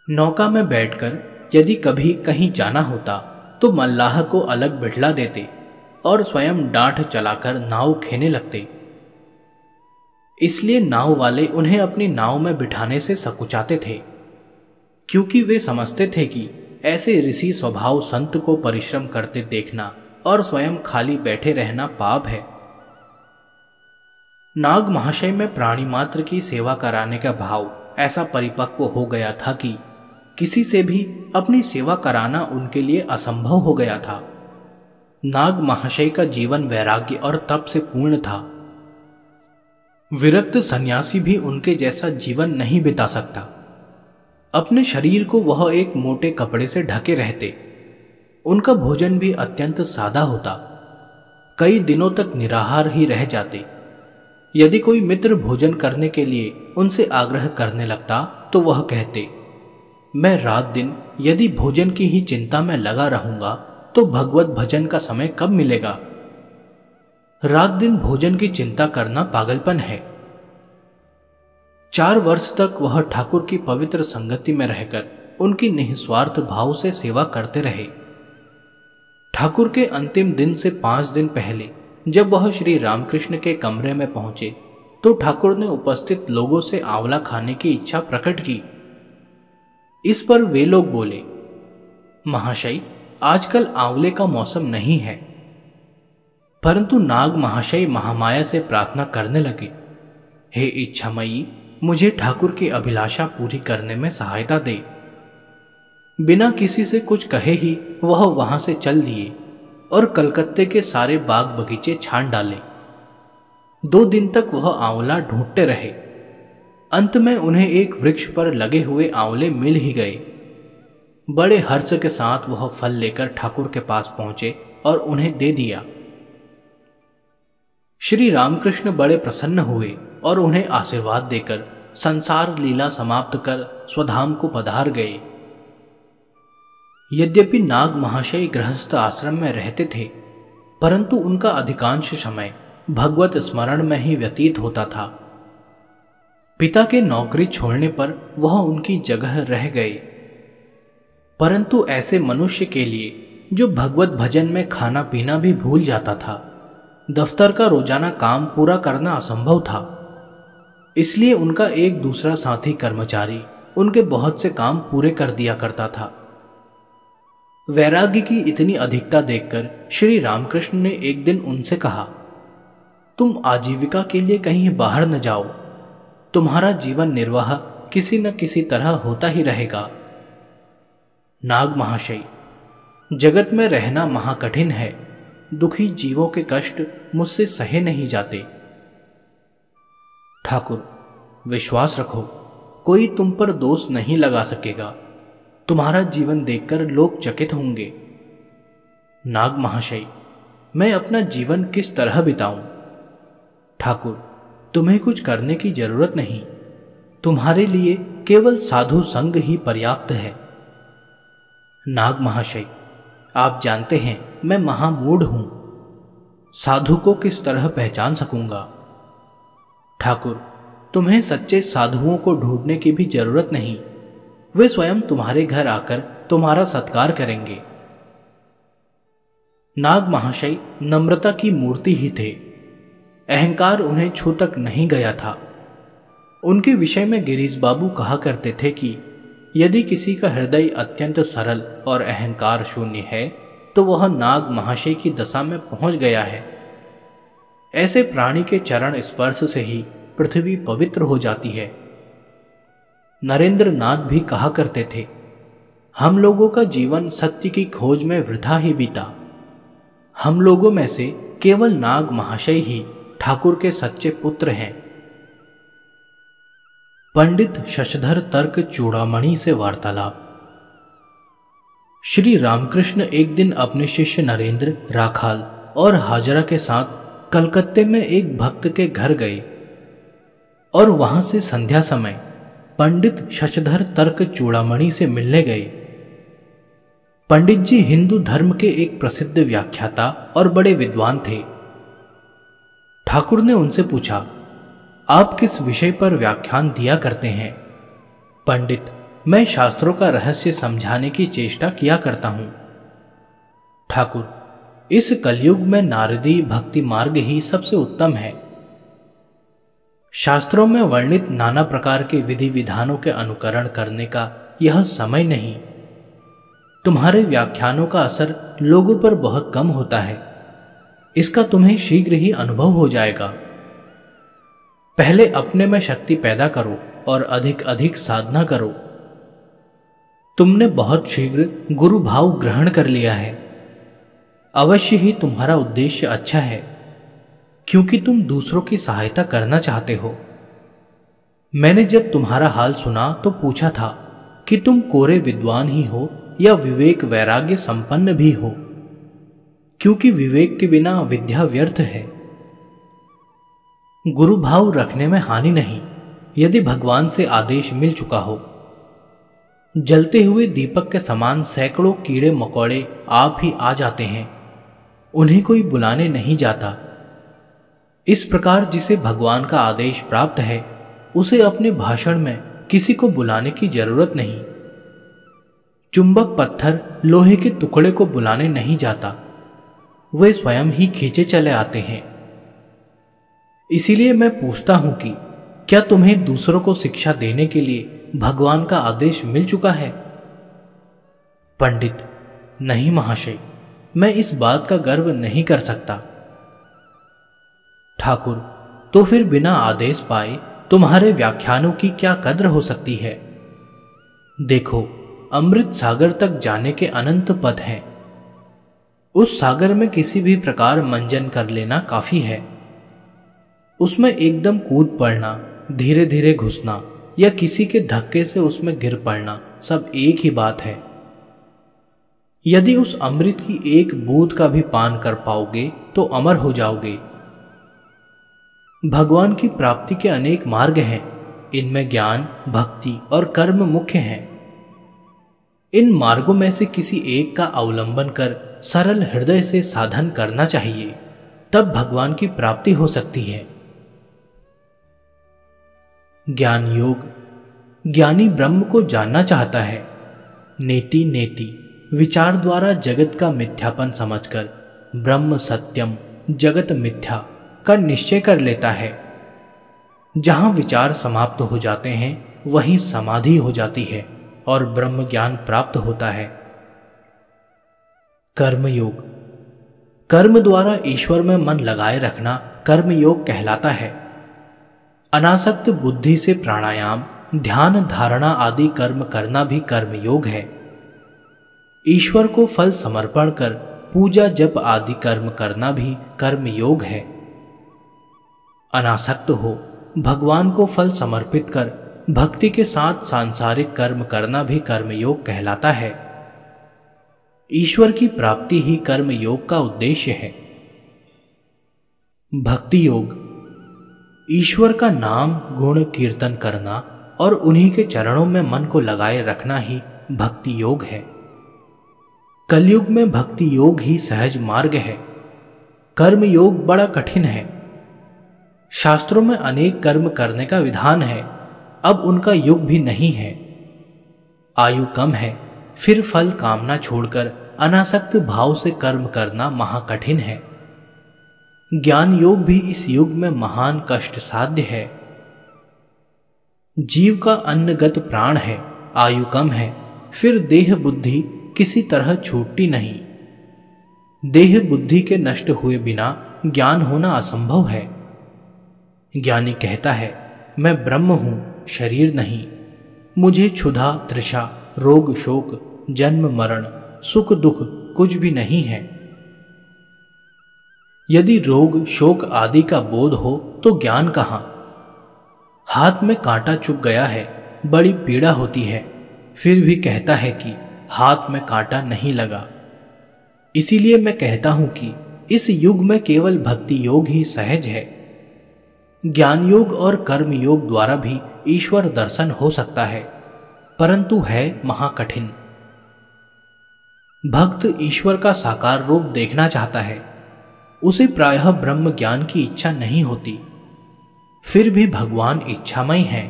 नौका में बैठकर यदि कभी कहीं जाना होता तो मल्लाह को अलग बिठला देते और स्वयं डांठ चलाकर नाव खेने लगते। इसलिए नाव वाले उन्हें अपनी नाव में बिठाने से सकुचाते थे, क्योंकि वे समझते थे कि ऐसे ऋषि स्वभाव संत को परिश्रम करते देखना और स्वयं खाली बैठे रहना पाप है। नाग महाशय में प्राणी मात्र की सेवा कराने का भाव ऐसा परिपक्व हो गया था कि किसी से भी अपनी सेवा कराना उनके लिए असंभव हो गया था। नाग महाशय का जीवन वैराग्य और तप से पूर्ण था। विरक्त सन्यासी भी उनके जैसा जीवन नहीं बिता सकता। अपने शरीर को वह एक मोटे कपड़े से ढके रहते। उनका भोजन भी अत्यंत सादा होता। कई दिनों तक निराहार ही रह जाते। यदि कोई मित्र भोजन करने के लिए उनसे आग्रह करने लगता तो वह कहते, मैं रात दिन यदि भोजन की ही चिंता में लगा रहूंगा तो भगवत भजन का समय कब मिलेगा। रात दिन भोजन की चिंता करना पागलपन है। 4 वर्ष तक वह ठाकुर की पवित्र संगति में रहकर उनकी निस्वार्थ भाव से सेवा करते रहे। ठाकुर के अंतिम दिन से 5 दिन पहले जब वह श्री रामकृष्ण के कमरे में पहुंचे तो ठाकुर ने उपस्थित लोगों से आंवला खाने की इच्छा प्रकट की। इस पर वे लोग बोले, महाशय, आजकल आंवले का मौसम नहीं है। परंतु नाग महाशय महामाया से प्रार्थना करने लगे, हे इच्छामयी, मुझे ठाकुर की अभिलाषा पूरी करने में सहायता दे। बिना किसी से कुछ कहे ही वह वहां से चल दिए और कलकत्ते के सारे बाग बगीचे छान डाले। 2 दिन तक वह आंवला ढूंढते रहे। अंत में उन्हें एक वृक्ष पर लगे हुए आंवले मिल ही गए। बड़े हर्ष के साथ वह फल लेकर ठाकुर के पास पहुंचे और उन्हें दे दिया। श्री रामकृष्ण बड़े प्रसन्न हुए और उन्हें आशीर्वाद देकर संसार लीला समाप्त कर स्वधाम को पधार गए। यद्यपि नाग महाशय गृहस्थ आश्रम में रहते थे, परंतु उनका अधिकांश समय भगवत स्मरण में ही व्यतीत होता था। पिता के नौकरी छोड़ने पर वह उनकी जगह रह गए। परंतु ऐसे मनुष्य के लिए जो भगवत भजन में खाना पीना भी भूल जाता था, दफ्तर का रोजाना काम पूरा करना असंभव था। इसलिए उनका एक दूसरा साथी कर्मचारी उनके बहुत से काम पूरे कर दिया करता था। वैराग्य की इतनी अधिकता देखकर श्री रामकृष्ण ने एक दिन उनसे कहा, तुम आजीविका के लिए कहीं बाहर न जाओ, तुम्हारा जीवन निर्वाह किसी न किसी तरह होता ही रहेगा। नाग महाशय, जगत में रहना महाकठिन है। दुखी जीवों के कष्ट मुझसे सहे नहीं जाते। ठाकुर, विश्वास रखो, कोई तुम पर दोष नहीं लगा सकेगा। तुम्हारा जीवन देखकर लोग चकित होंगे। नाग महाशय, मैं अपना जीवन किस तरह बिताऊं? ठाकुर, तुम्हें कुछ करने की जरूरत नहीं। तुम्हारे लिए केवल साधु संग ही पर्याप्त है। नाग महाशय, आप जानते हैं मैं महामूढ़ हूं, साधु को किस तरह पहचान सकूंगा। ठाकुर, तुम्हें सच्चे साधुओं को ढूंढने की भी जरूरत नहीं, वे स्वयं तुम्हारे घर आकर तुम्हारा सत्कार करेंगे। नाग महाशय नम्रता की मूर्ति ही थे, अहंकार उन्हें छू तक नहीं गया था। उनके विषय में गिरीश बाबू कहा करते थे कि यदि किसी का हृदय अत्यंत सरल और अहंकार शून्य है तो वह नाग महाशय की दशा में पहुंच गया है। ऐसे प्राणी के चरण स्पर्श से ही पृथ्वी पवित्र हो जाती है। नरेंद्र नाथ भी कहा करते थे, हम लोगों का जीवन सत्य की खोज में वृथा ही बीता। हम लोगों में से केवल नाग महाशय ही ठाकुर के सच्चे पुत्र हैं। पंडित शशधर तर्क चूड़ामणि से वार्तालाप। श्री रामकृष्ण एक दिन अपने शिष्य नरेंद्र, राखाल और हाजरा के साथ कलकत्ते में एक भक्त के घर गए और वहां से संध्या समय पंडित शशधर तर्क चूड़ामणि से मिलने गए। पंडित जी हिंदू धर्म के एक प्रसिद्ध व्याख्याता और बड़े विद्वान थे। ठाकुर ने उनसे पूछा, आप किस विषय पर व्याख्यान दिया करते हैं? पंडित, मैं शास्त्रों का रहस्य समझाने की चेष्टा किया करता हूं। ठाकुर, इस कलयुग में नारदी भक्ति मार्ग ही सबसे उत्तम है। शास्त्रों में वर्णित नाना प्रकार के विधि विधानों के अनुकरण करने का यह समय नहीं। तुम्हारे व्याख्यानों का असर लोगों पर बहुत कम होता है, इसका तुम्हें शीघ्र ही अनुभव हो जाएगा। पहले अपने में शक्ति पैदा करो और अधिक अधिक साधना करो। तुमने बहुत शीघ्र गुरु भाव ग्रहण कर लिया है। अवश्य ही तुम्हारा उद्देश्य अच्छा है, क्योंकि तुम दूसरों की सहायता करना चाहते हो। मैंने जब तुम्हारा हाल सुना तो पूछा था कि तुम कोरे विद्वान ही हो या विवेक वैराग्य संपन्न भी हो, क्योंकि विवेक के बिना विद्या व्यर्थ है। गुरु भाव रखने में हानि नहीं, यदि भगवान से आदेश मिल चुका हो। जलते हुए दीपक के समान सैकड़ों कीड़े मकोड़े आप ही आ जाते हैं, उन्हें कोई बुलाने नहीं जाता। इस प्रकार जिसे भगवान का आदेश प्राप्त है, उसे अपने भाषण में किसी को बुलाने की जरूरत नहीं। चुंबक पत्थर लोहे के टुकड़े को बुलाने नहीं जाता, वे स्वयं ही खींचे चले आते हैं। इसीलिए मैं पूछता हूं कि क्या तुम्हें दूसरों को शिक्षा देने के लिए भगवान का आदेश मिल चुका है? पंडित, नहीं महाशय, मैं इस बात का गर्व नहीं कर सकता। ठाकुर, तो फिर बिना आदेश पाए तुम्हारे व्याख्यानों की क्या कद्र हो सकती है? देखो, अमृत सागर तक जाने के अनंत पथ हैं। उस सागर में किसी भी प्रकार मंजन कर लेना काफी है। उसमें एकदम कूद पड़ना, धीरे धीरे घुसना या किसी के धक्के से उसमें गिर पड़ना सब एक ही बात है। यदि उस अमृत की एक बूंद का भी पान कर पाओगे तो अमर हो जाओगे। भगवान की प्राप्ति के अनेक मार्ग हैं, इनमें ज्ञान, भक्ति और कर्म मुख्य हैं। इन मार्गों में से किसी एक का अवलंबन कर सरल हृदय से साधन करना चाहिए, तब भगवान की प्राप्ति हो सकती है। ज्ञान योग। ज्ञानी ब्रह्म को जानना चाहता है। नेति नेति विचार द्वारा जगत का मिथ्यापन समझकर ब्रह्म सत्यम जगत मिथ्या का निश्चय कर लेता है। जहां विचार समाप्त हो जाते हैं वहीं समाधि हो जाती है और ब्रह्म ज्ञान प्राप्त होता है। कर्मयोग। कर्म द्वारा ईश्वर में मन लगाए रखना कर्मयोग कहलाता है। अनासक्त बुद्धि से प्राणायाम, ध्यान, धारणा आदि कर्म करना भी कर्मयोग है। ईश्वर को फल समर्पण कर पूजा जप आदि कर्म करना भी कर्मयोग है। अनासक्त हो भगवान को फल समर्पित कर भक्ति के साथ सांसारिक कर्म करना भी कर्मयोग कहलाता है। ईश्वर की प्राप्ति ही कर्मयोग का उद्देश्य है। भक्ति योग। ईश्वर का नाम गुण कीर्तन करना और उन्हीं के चरणों में मन को लगाए रखना ही भक्ति योग है। कलयुग में भक्ति योग ही सहज मार्ग है। कर्म योग बड़ा कठिन है। शास्त्रों में अनेक कर्म करने का विधान है, अब उनका युग भी नहीं है। आयु कम है, फिर फल कामना छोड़कर अनासक्त भाव से कर्म करना महाकठिन है। ज्ञान योग भी इस युग में महान कष्ट साध्य है। जीव का अन्नगत प्राण है, आयु कम है, फिर देह बुद्धि किसी तरह छूटती नहीं। देह बुद्धि के नष्ट हुए बिना ज्ञान होना असंभव है। ज्ञानी कहता है, मैं ब्रह्म हूं, शरीर नहीं। मुझे क्षुधा तृषा रोग शोक जन्म मरण सुख दुख कुछ भी नहीं है। यदि रोग शोक आदि का बोध हो तो ज्ञान कहां। हाथ में कांटा चुभ गया है, बड़ी पीड़ा होती है, फिर भी कहता है कि हाथ में कांटा नहीं लगा। इसीलिए मैं कहता हूं कि इस युग में केवल भक्ति योग ही सहज है। ज्ञान योग और कर्म योग द्वारा भी ईश्वर दर्शन हो सकता है, परंतु है महाकठिन। भक्त ईश्वर का साकार रूप देखना चाहता है, उसे प्रायः ब्रह्म ज्ञान की इच्छा नहीं होती। फिर भी भगवान इच्छामय हैं,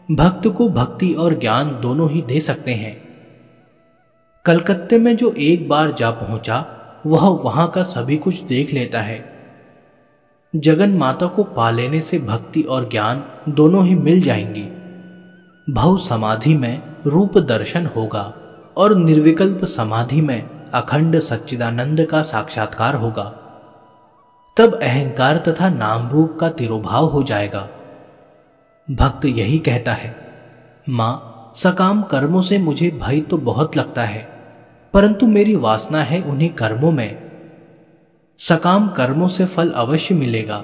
भक्त को भक्ति और ज्ञान दोनों ही दे सकते हैं। कलकत्ते में जो एक बार जा पहुंचा वह वहां का सभी कुछ देख लेता है। जगन माता को पा लेने से भक्ति और ज्ञान दोनों ही मिल जाएंगी। भव समाधि में रूप दर्शन होगा और निर्विकल्प समाधि में अखंड सच्चिदानंद का साक्षात्कार होगा। तब अहंकार तथा नाम रूप का तिरोभाव हो जाएगा। भक्त यही कहता है, मां, सकाम कर्मों से मुझे भय तो बहुत लगता है, परंतु मेरी वासना है उन्हीं कर्मों में। सकाम कर्मों से फल अवश्य मिलेगा,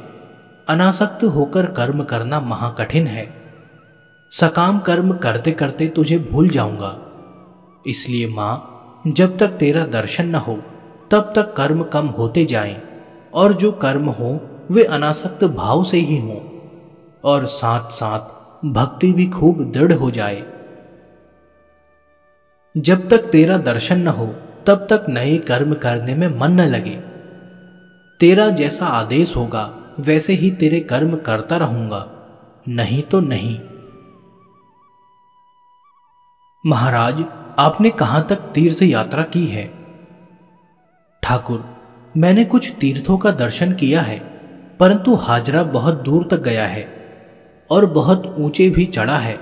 अनासक्त होकर कर्म करना महाकठिन है। सकाम कर्म करते करते तुझे भूल जाऊंगा। इसलिए मां, जब तक तेरा दर्शन न हो तब तक कर्म कम होते जाएं, और जो कर्म हो वे अनासक्त भाव से ही हों, और साथ साथ भक्ति भी खूब दृढ़ हो जाए। जब तक तेरा दर्शन न हो तब तक नए कर्म करने में मन न लगे। तेरा जैसा आदेश होगा वैसे ही तेरे कर्म करता रहूंगा, नहीं तो नहीं। महाराज, आपने कहां तक तीर्थ यात्रा की है? ठाकुर, मैंने कुछ तीर्थों का दर्शन किया है, परंतु हाजरा बहुत दूर तक गया है और बहुत ऊंचे भी चढ़ा है।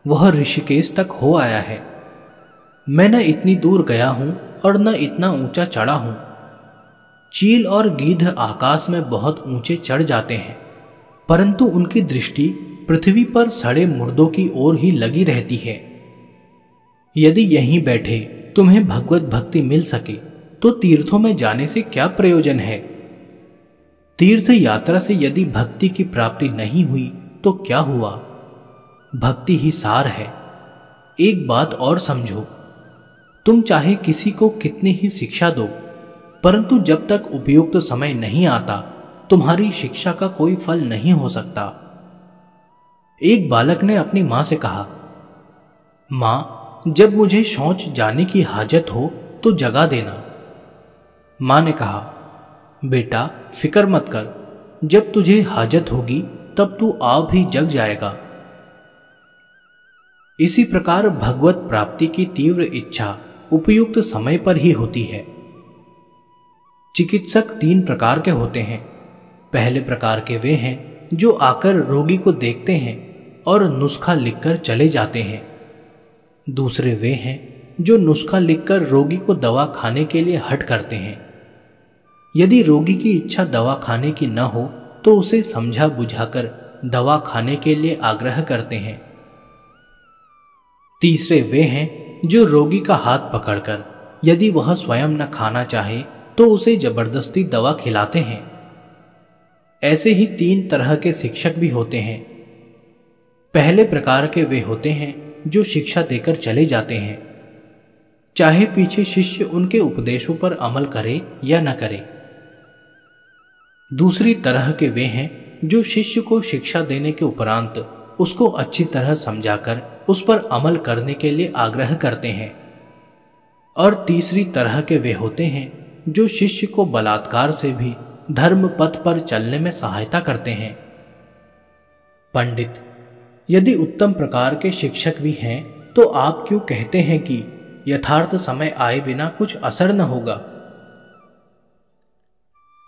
वह ऋषिकेश तक हो आया है। मैं न इतनी दूर गया हूं और न इतना ऊंचा चढ़ा हूं। चील और गीध आकाश में बहुत ऊंचे चढ़ जाते हैं, परंतु उनकी दृष्टि पृथ्वी पर सड़े मुर्दों की ओर ही लगी रहती है। यदि यहीं बैठे तुम्हें भगवत भक्ति मिल सके तो तीर्थों में जाने से क्या प्रयोजन है? तीर्थ यात्रा से यदि भक्ति की प्राप्ति नहीं हुई तो क्या हुआ? भक्ति ही सार है। एक बात और समझो, तुम चाहे किसी को कितनी ही शिक्षा दो, परंतु जब तक उपयुक्त समय नहीं आता तुम्हारी शिक्षा का कोई फल नहीं हो सकता। एक बालक ने अपनी मां से कहा, मां, जब मुझे शौच जाने की हाजत हो तो जगा देना। मां ने कहा, बेटा फिक्र मत कर, जब तुझे हाजत होगी तब तू आप ही जग जाएगा। इसी प्रकार भगवत प्राप्ति की तीव्र इच्छा उपयुक्त समय पर ही होती है। चिकित्सक 3 प्रकार के होते हैं। पहले प्रकार के वे हैं जो आकर रोगी को देखते हैं और नुस्खा लिखकर चले जाते हैं। दूसरे वे हैं जो नुस्खा लिखकर रोगी को दवा खाने के लिए हट करते हैं। यदि रोगी की इच्छा दवा खाने की न हो तो उसे समझा बुझाकर दवा खाने के लिए आग्रह करते हैं। तीसरे वे हैं जो रोगी का हाथ पकड़कर यदि वह स्वयं न खाना चाहे तो उसे जबरदस्ती दवा खिलाते हैं। ऐसे ही 3 तरह के शिक्षक भी होते हैं। पहले प्रकार के वे होते हैं जो शिक्षा देकर चले जाते हैं, चाहे पीछे शिष्य उनके उपदेशों पर अमल करे या न करे। दूसरी तरह के वे हैं जो शिष्य को शिक्षा देने के उपरांत उसको अच्छी तरह समझाकर उस पर अमल करने के लिए आग्रह करते हैं। और तीसरी तरह के वे होते हैं जो शिष्य को बलात्कार से भी धर्म पथ पर चलने में सहायता करते हैं। पंडित, यदि उत्तम प्रकार के शिक्षक भी हैं तो आप क्यों कहते हैं कि यथार्थ समय आए बिना कुछ असर न होगा?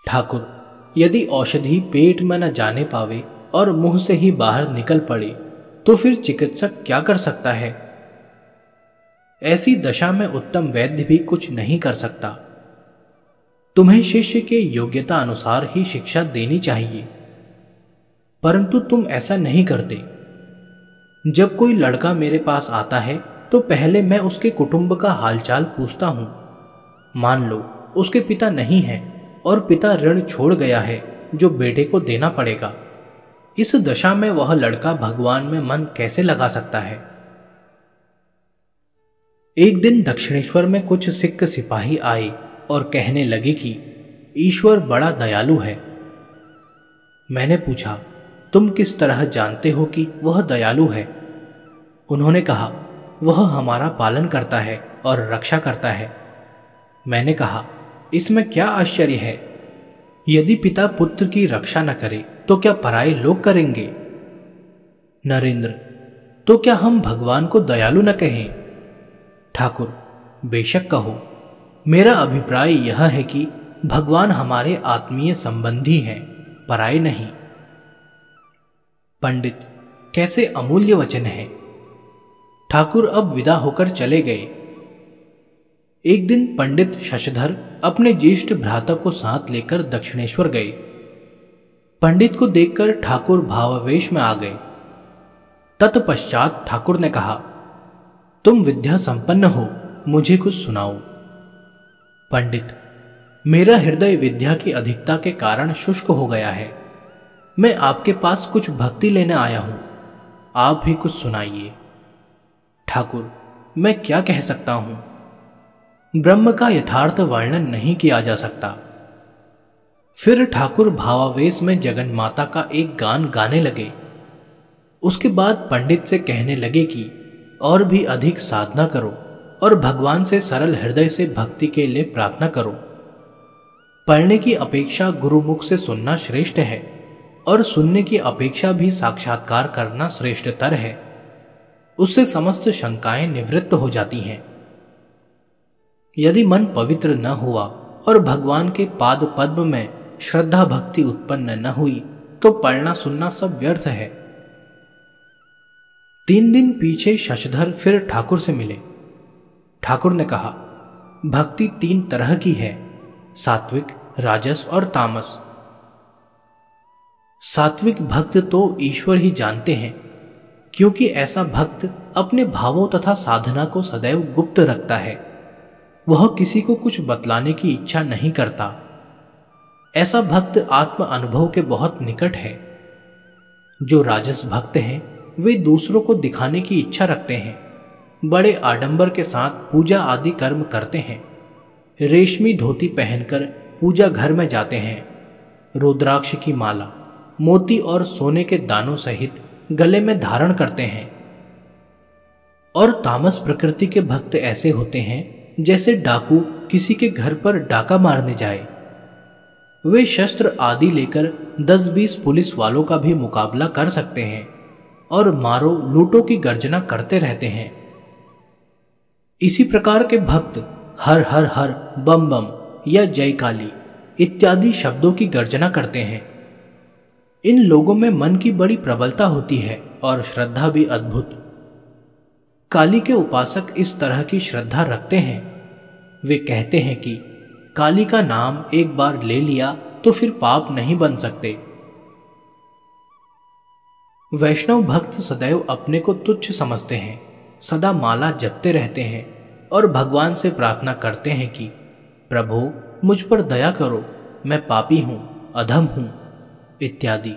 ठाकुर, यदि औषधि पेट में न जाने पावे और मुंह से ही बाहर निकल पड़े तो फिर चिकित्सक क्या कर सकता है? ऐसी दशा में उत्तम वैद्य भी कुछ नहीं कर सकता। तुम्हें शिष्य के योग्यता अनुसार ही शिक्षा देनी चाहिए, परंतु तुम ऐसा नहीं करते। जब कोई लड़का मेरे पास आता है तो पहले मैं उसके कुटुंब का हालचाल पूछता हूं। मान लो उसके पिता नहीं है और पिता ऋण छोड़ गया है जो बेटे को देना पड़ेगा। इस दशा में वह लड़का भगवान में मन कैसे लगा सकता है? एक दिन दक्षिणेश्वर में कुछ सिख सिपाही आए और कहने लगे कि ईश्वर बड़ा दयालु है। मैंने पूछा, तुम किस तरह जानते हो कि वह दयालु है? उन्होंने कहा, वह हमारा पालन करता है और रक्षा करता है। मैंने कहा, इसमें क्या आश्चर्य है? यदि पिता पुत्र की रक्षा न करे तो क्या पराये लोग करेंगे? नरेंद्र, तो क्या हम भगवान को दयालु न कहें? ठाकुर, बेशक कहो। मेरा अभिप्राय यह है कि भगवान हमारे आत्मीय संबंधी हैं, पराये नहीं। पंडित, कैसे अमूल्य वचन है। ठाकुर अब विदा होकर चले गए। एक दिन पंडित शशधर अपने ज्येष्ठ भ्राता को साथ लेकर दक्षिणेश्वर गए। पंडित को देखकर ठाकुर भावावेश में आ गए। तत्पश्चात ठाकुर ने कहा, तुम विद्या संपन्न हो, मुझे कुछ सुनाओ। पंडित, मेरा हृदय विद्या की अधिकता के कारण शुष्क हो गया है। मैं आपके पास कुछ भक्ति लेने आया हूं, आप भी कुछ सुनाइए। ठाकुर, मैं क्या कह सकता हूं? ब्रह्म का यथार्थ वर्णन नहीं किया जा सकता। फिर ठाकुर भावावेश में जगन माता का एक गान गाने लगे। उसके बाद पंडित से कहने लगे कि और भी अधिक साधना करो और भगवान से सरल हृदय से भक्ति के लिए प्रार्थना करो। पढ़ने की अपेक्षा गुरुमुख से सुनना श्रेष्ठ है और सुनने की अपेक्षा भी साक्षात्कार करना श्रेष्ठतर है। उससे समस्त शंकाएं निवृत्त हो जाती हैं। यदि मन पवित्र न हुआ और भगवान के पाद पद्म में श्रद्धा भक्ति उत्पन्न न हुई तो पढ़ना सुनना सब व्यर्थ है। 3 दिन पीछे शशधर फिर ठाकुर से मिले। ठाकुर ने कहा, भक्ति 3 तरह की है, सात्विक, राजस और तामस। सात्विक भक्त तो ईश्वर ही जानते हैं, क्योंकि ऐसा भक्त अपने भावों तथा साधना को सदैव गुप्त रखता है। वह किसी को कुछ बतलाने की इच्छा नहीं करता। ऐसा भक्त आत्म अनुभव के बहुत निकट है। जो राजस भक्त हैं वे दूसरों को दिखाने की इच्छा रखते हैं, बड़े आडंबर के साथ पूजा आदि कर्म करते हैं, रेशमी धोती पहनकर पूजा घर में जाते हैं, रुद्राक्ष की माला, मोती और सोने के दानों सहित गले में धारण करते हैं। और तामस प्रकृति के भक्त ऐसे होते हैं जैसे डाकू किसी के घर पर डाका मारने जाए। वे शस्त्र आदि लेकर 10-20 पुलिस वालों का भी मुकाबला कर सकते हैं और मारो लूटो की गर्जना करते रहते हैं। इसी प्रकार के भक्त हर हर हर, बम बम या जय काली इत्यादि शब्दों की गर्जना करते हैं। इन लोगों में मन की बड़ी प्रबलता होती है और श्रद्धा भी अद्भुत। काली के उपासक इस तरह की श्रद्धा रखते हैं। वे कहते हैं कि काली का नाम एक बार ले लिया तो फिर पाप नहीं बन सकते। वैष्णव भक्त सदैव अपने को तुच्छ समझते हैं, सदा माला जपते रहते हैं और भगवान से प्रार्थना करते हैं कि प्रभु मुझ पर दया करो, मैं पापी हूं, अधम हूं इत्यादि।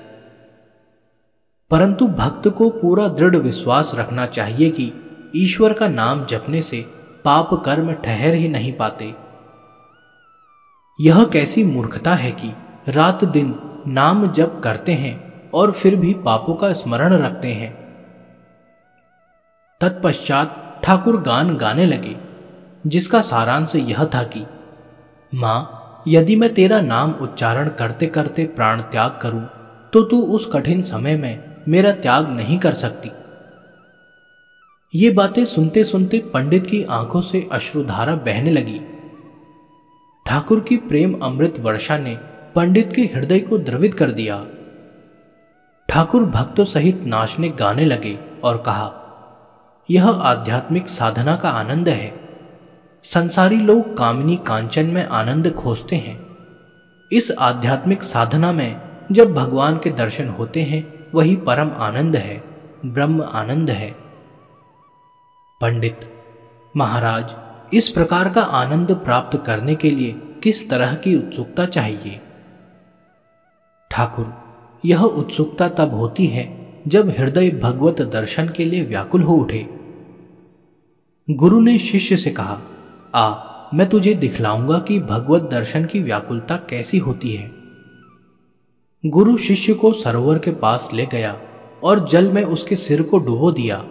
परंतु भक्त को पूरा दृढ़ विश्वास रखना चाहिए कि ईश्वर का नाम जपने से पाप कर्म ठहर ही नहीं पाते। यह कैसी मूर्खता है कि रात दिन नाम जप करते हैं और फिर भी पापों का स्मरण रखते हैं। तत्पश्चात ठाकुर गान गाने लगे, जिसका सारांश यह था कि मां, यदि मैं तेरा नाम उच्चारण करते करते प्राण त्याग करूं तो तू उस कठिन समय में मेरा त्याग नहीं कर सकती। ये बातें सुनते सुनते पंडित की आंखों से अश्रुधारा बहने लगी। ठाकुर की प्रेम अमृत वर्षा ने पंडित के हृदय को द्रवित कर दिया। ठाकुर भक्तों सहित नाचने गाने लगे और कहा, यह आध्यात्मिक साधना का आनंद है। संसारी लोग कामिनी कांचन में आनंद खोजते हैं। इस आध्यात्मिक साधना में जब भगवान के दर्शन होते हैं वही परम आनंद है, ब्रह्म आनंद है। पंडित, महाराज, इस प्रकार का आनंद प्राप्त करने के लिए किस तरह की उत्सुकता चाहिए? ठाकुर, यह उत्सुकता तब होती है जब हृदय भगवत दर्शन के लिए व्याकुल हो उठे। गुरु ने शिष्य से कहा, आ, मैं तुझे दिखलाऊंगा कि भगवत दर्शन की व्याकुलता कैसी होती है। गुरु शिष्य को सरोवर के पास ले गया और जल में उसके सिर को डुबो दिया।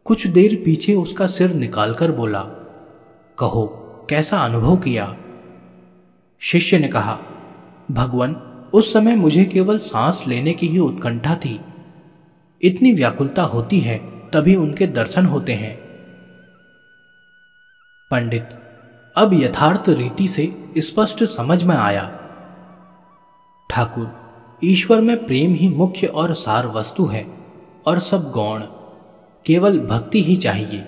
कुछ देर पीछे उसका सिर निकालकर बोला, कहो, कैसा अनुभव किया? शिष्य ने कहा, भगवान, उस समय मुझे केवल सांस लेने की ही उत्कंठा थी। इतनी व्याकुलता होती है तभी उनके दर्शन होते हैं। पंडित, अब यथार्थ रीति से स्पष्ट समझ में आया। ठाकुर, ईश्वर में प्रेम ही मुख्य और सार वस्तु है और सब गौण, केवल भक्ति ही चाहिए।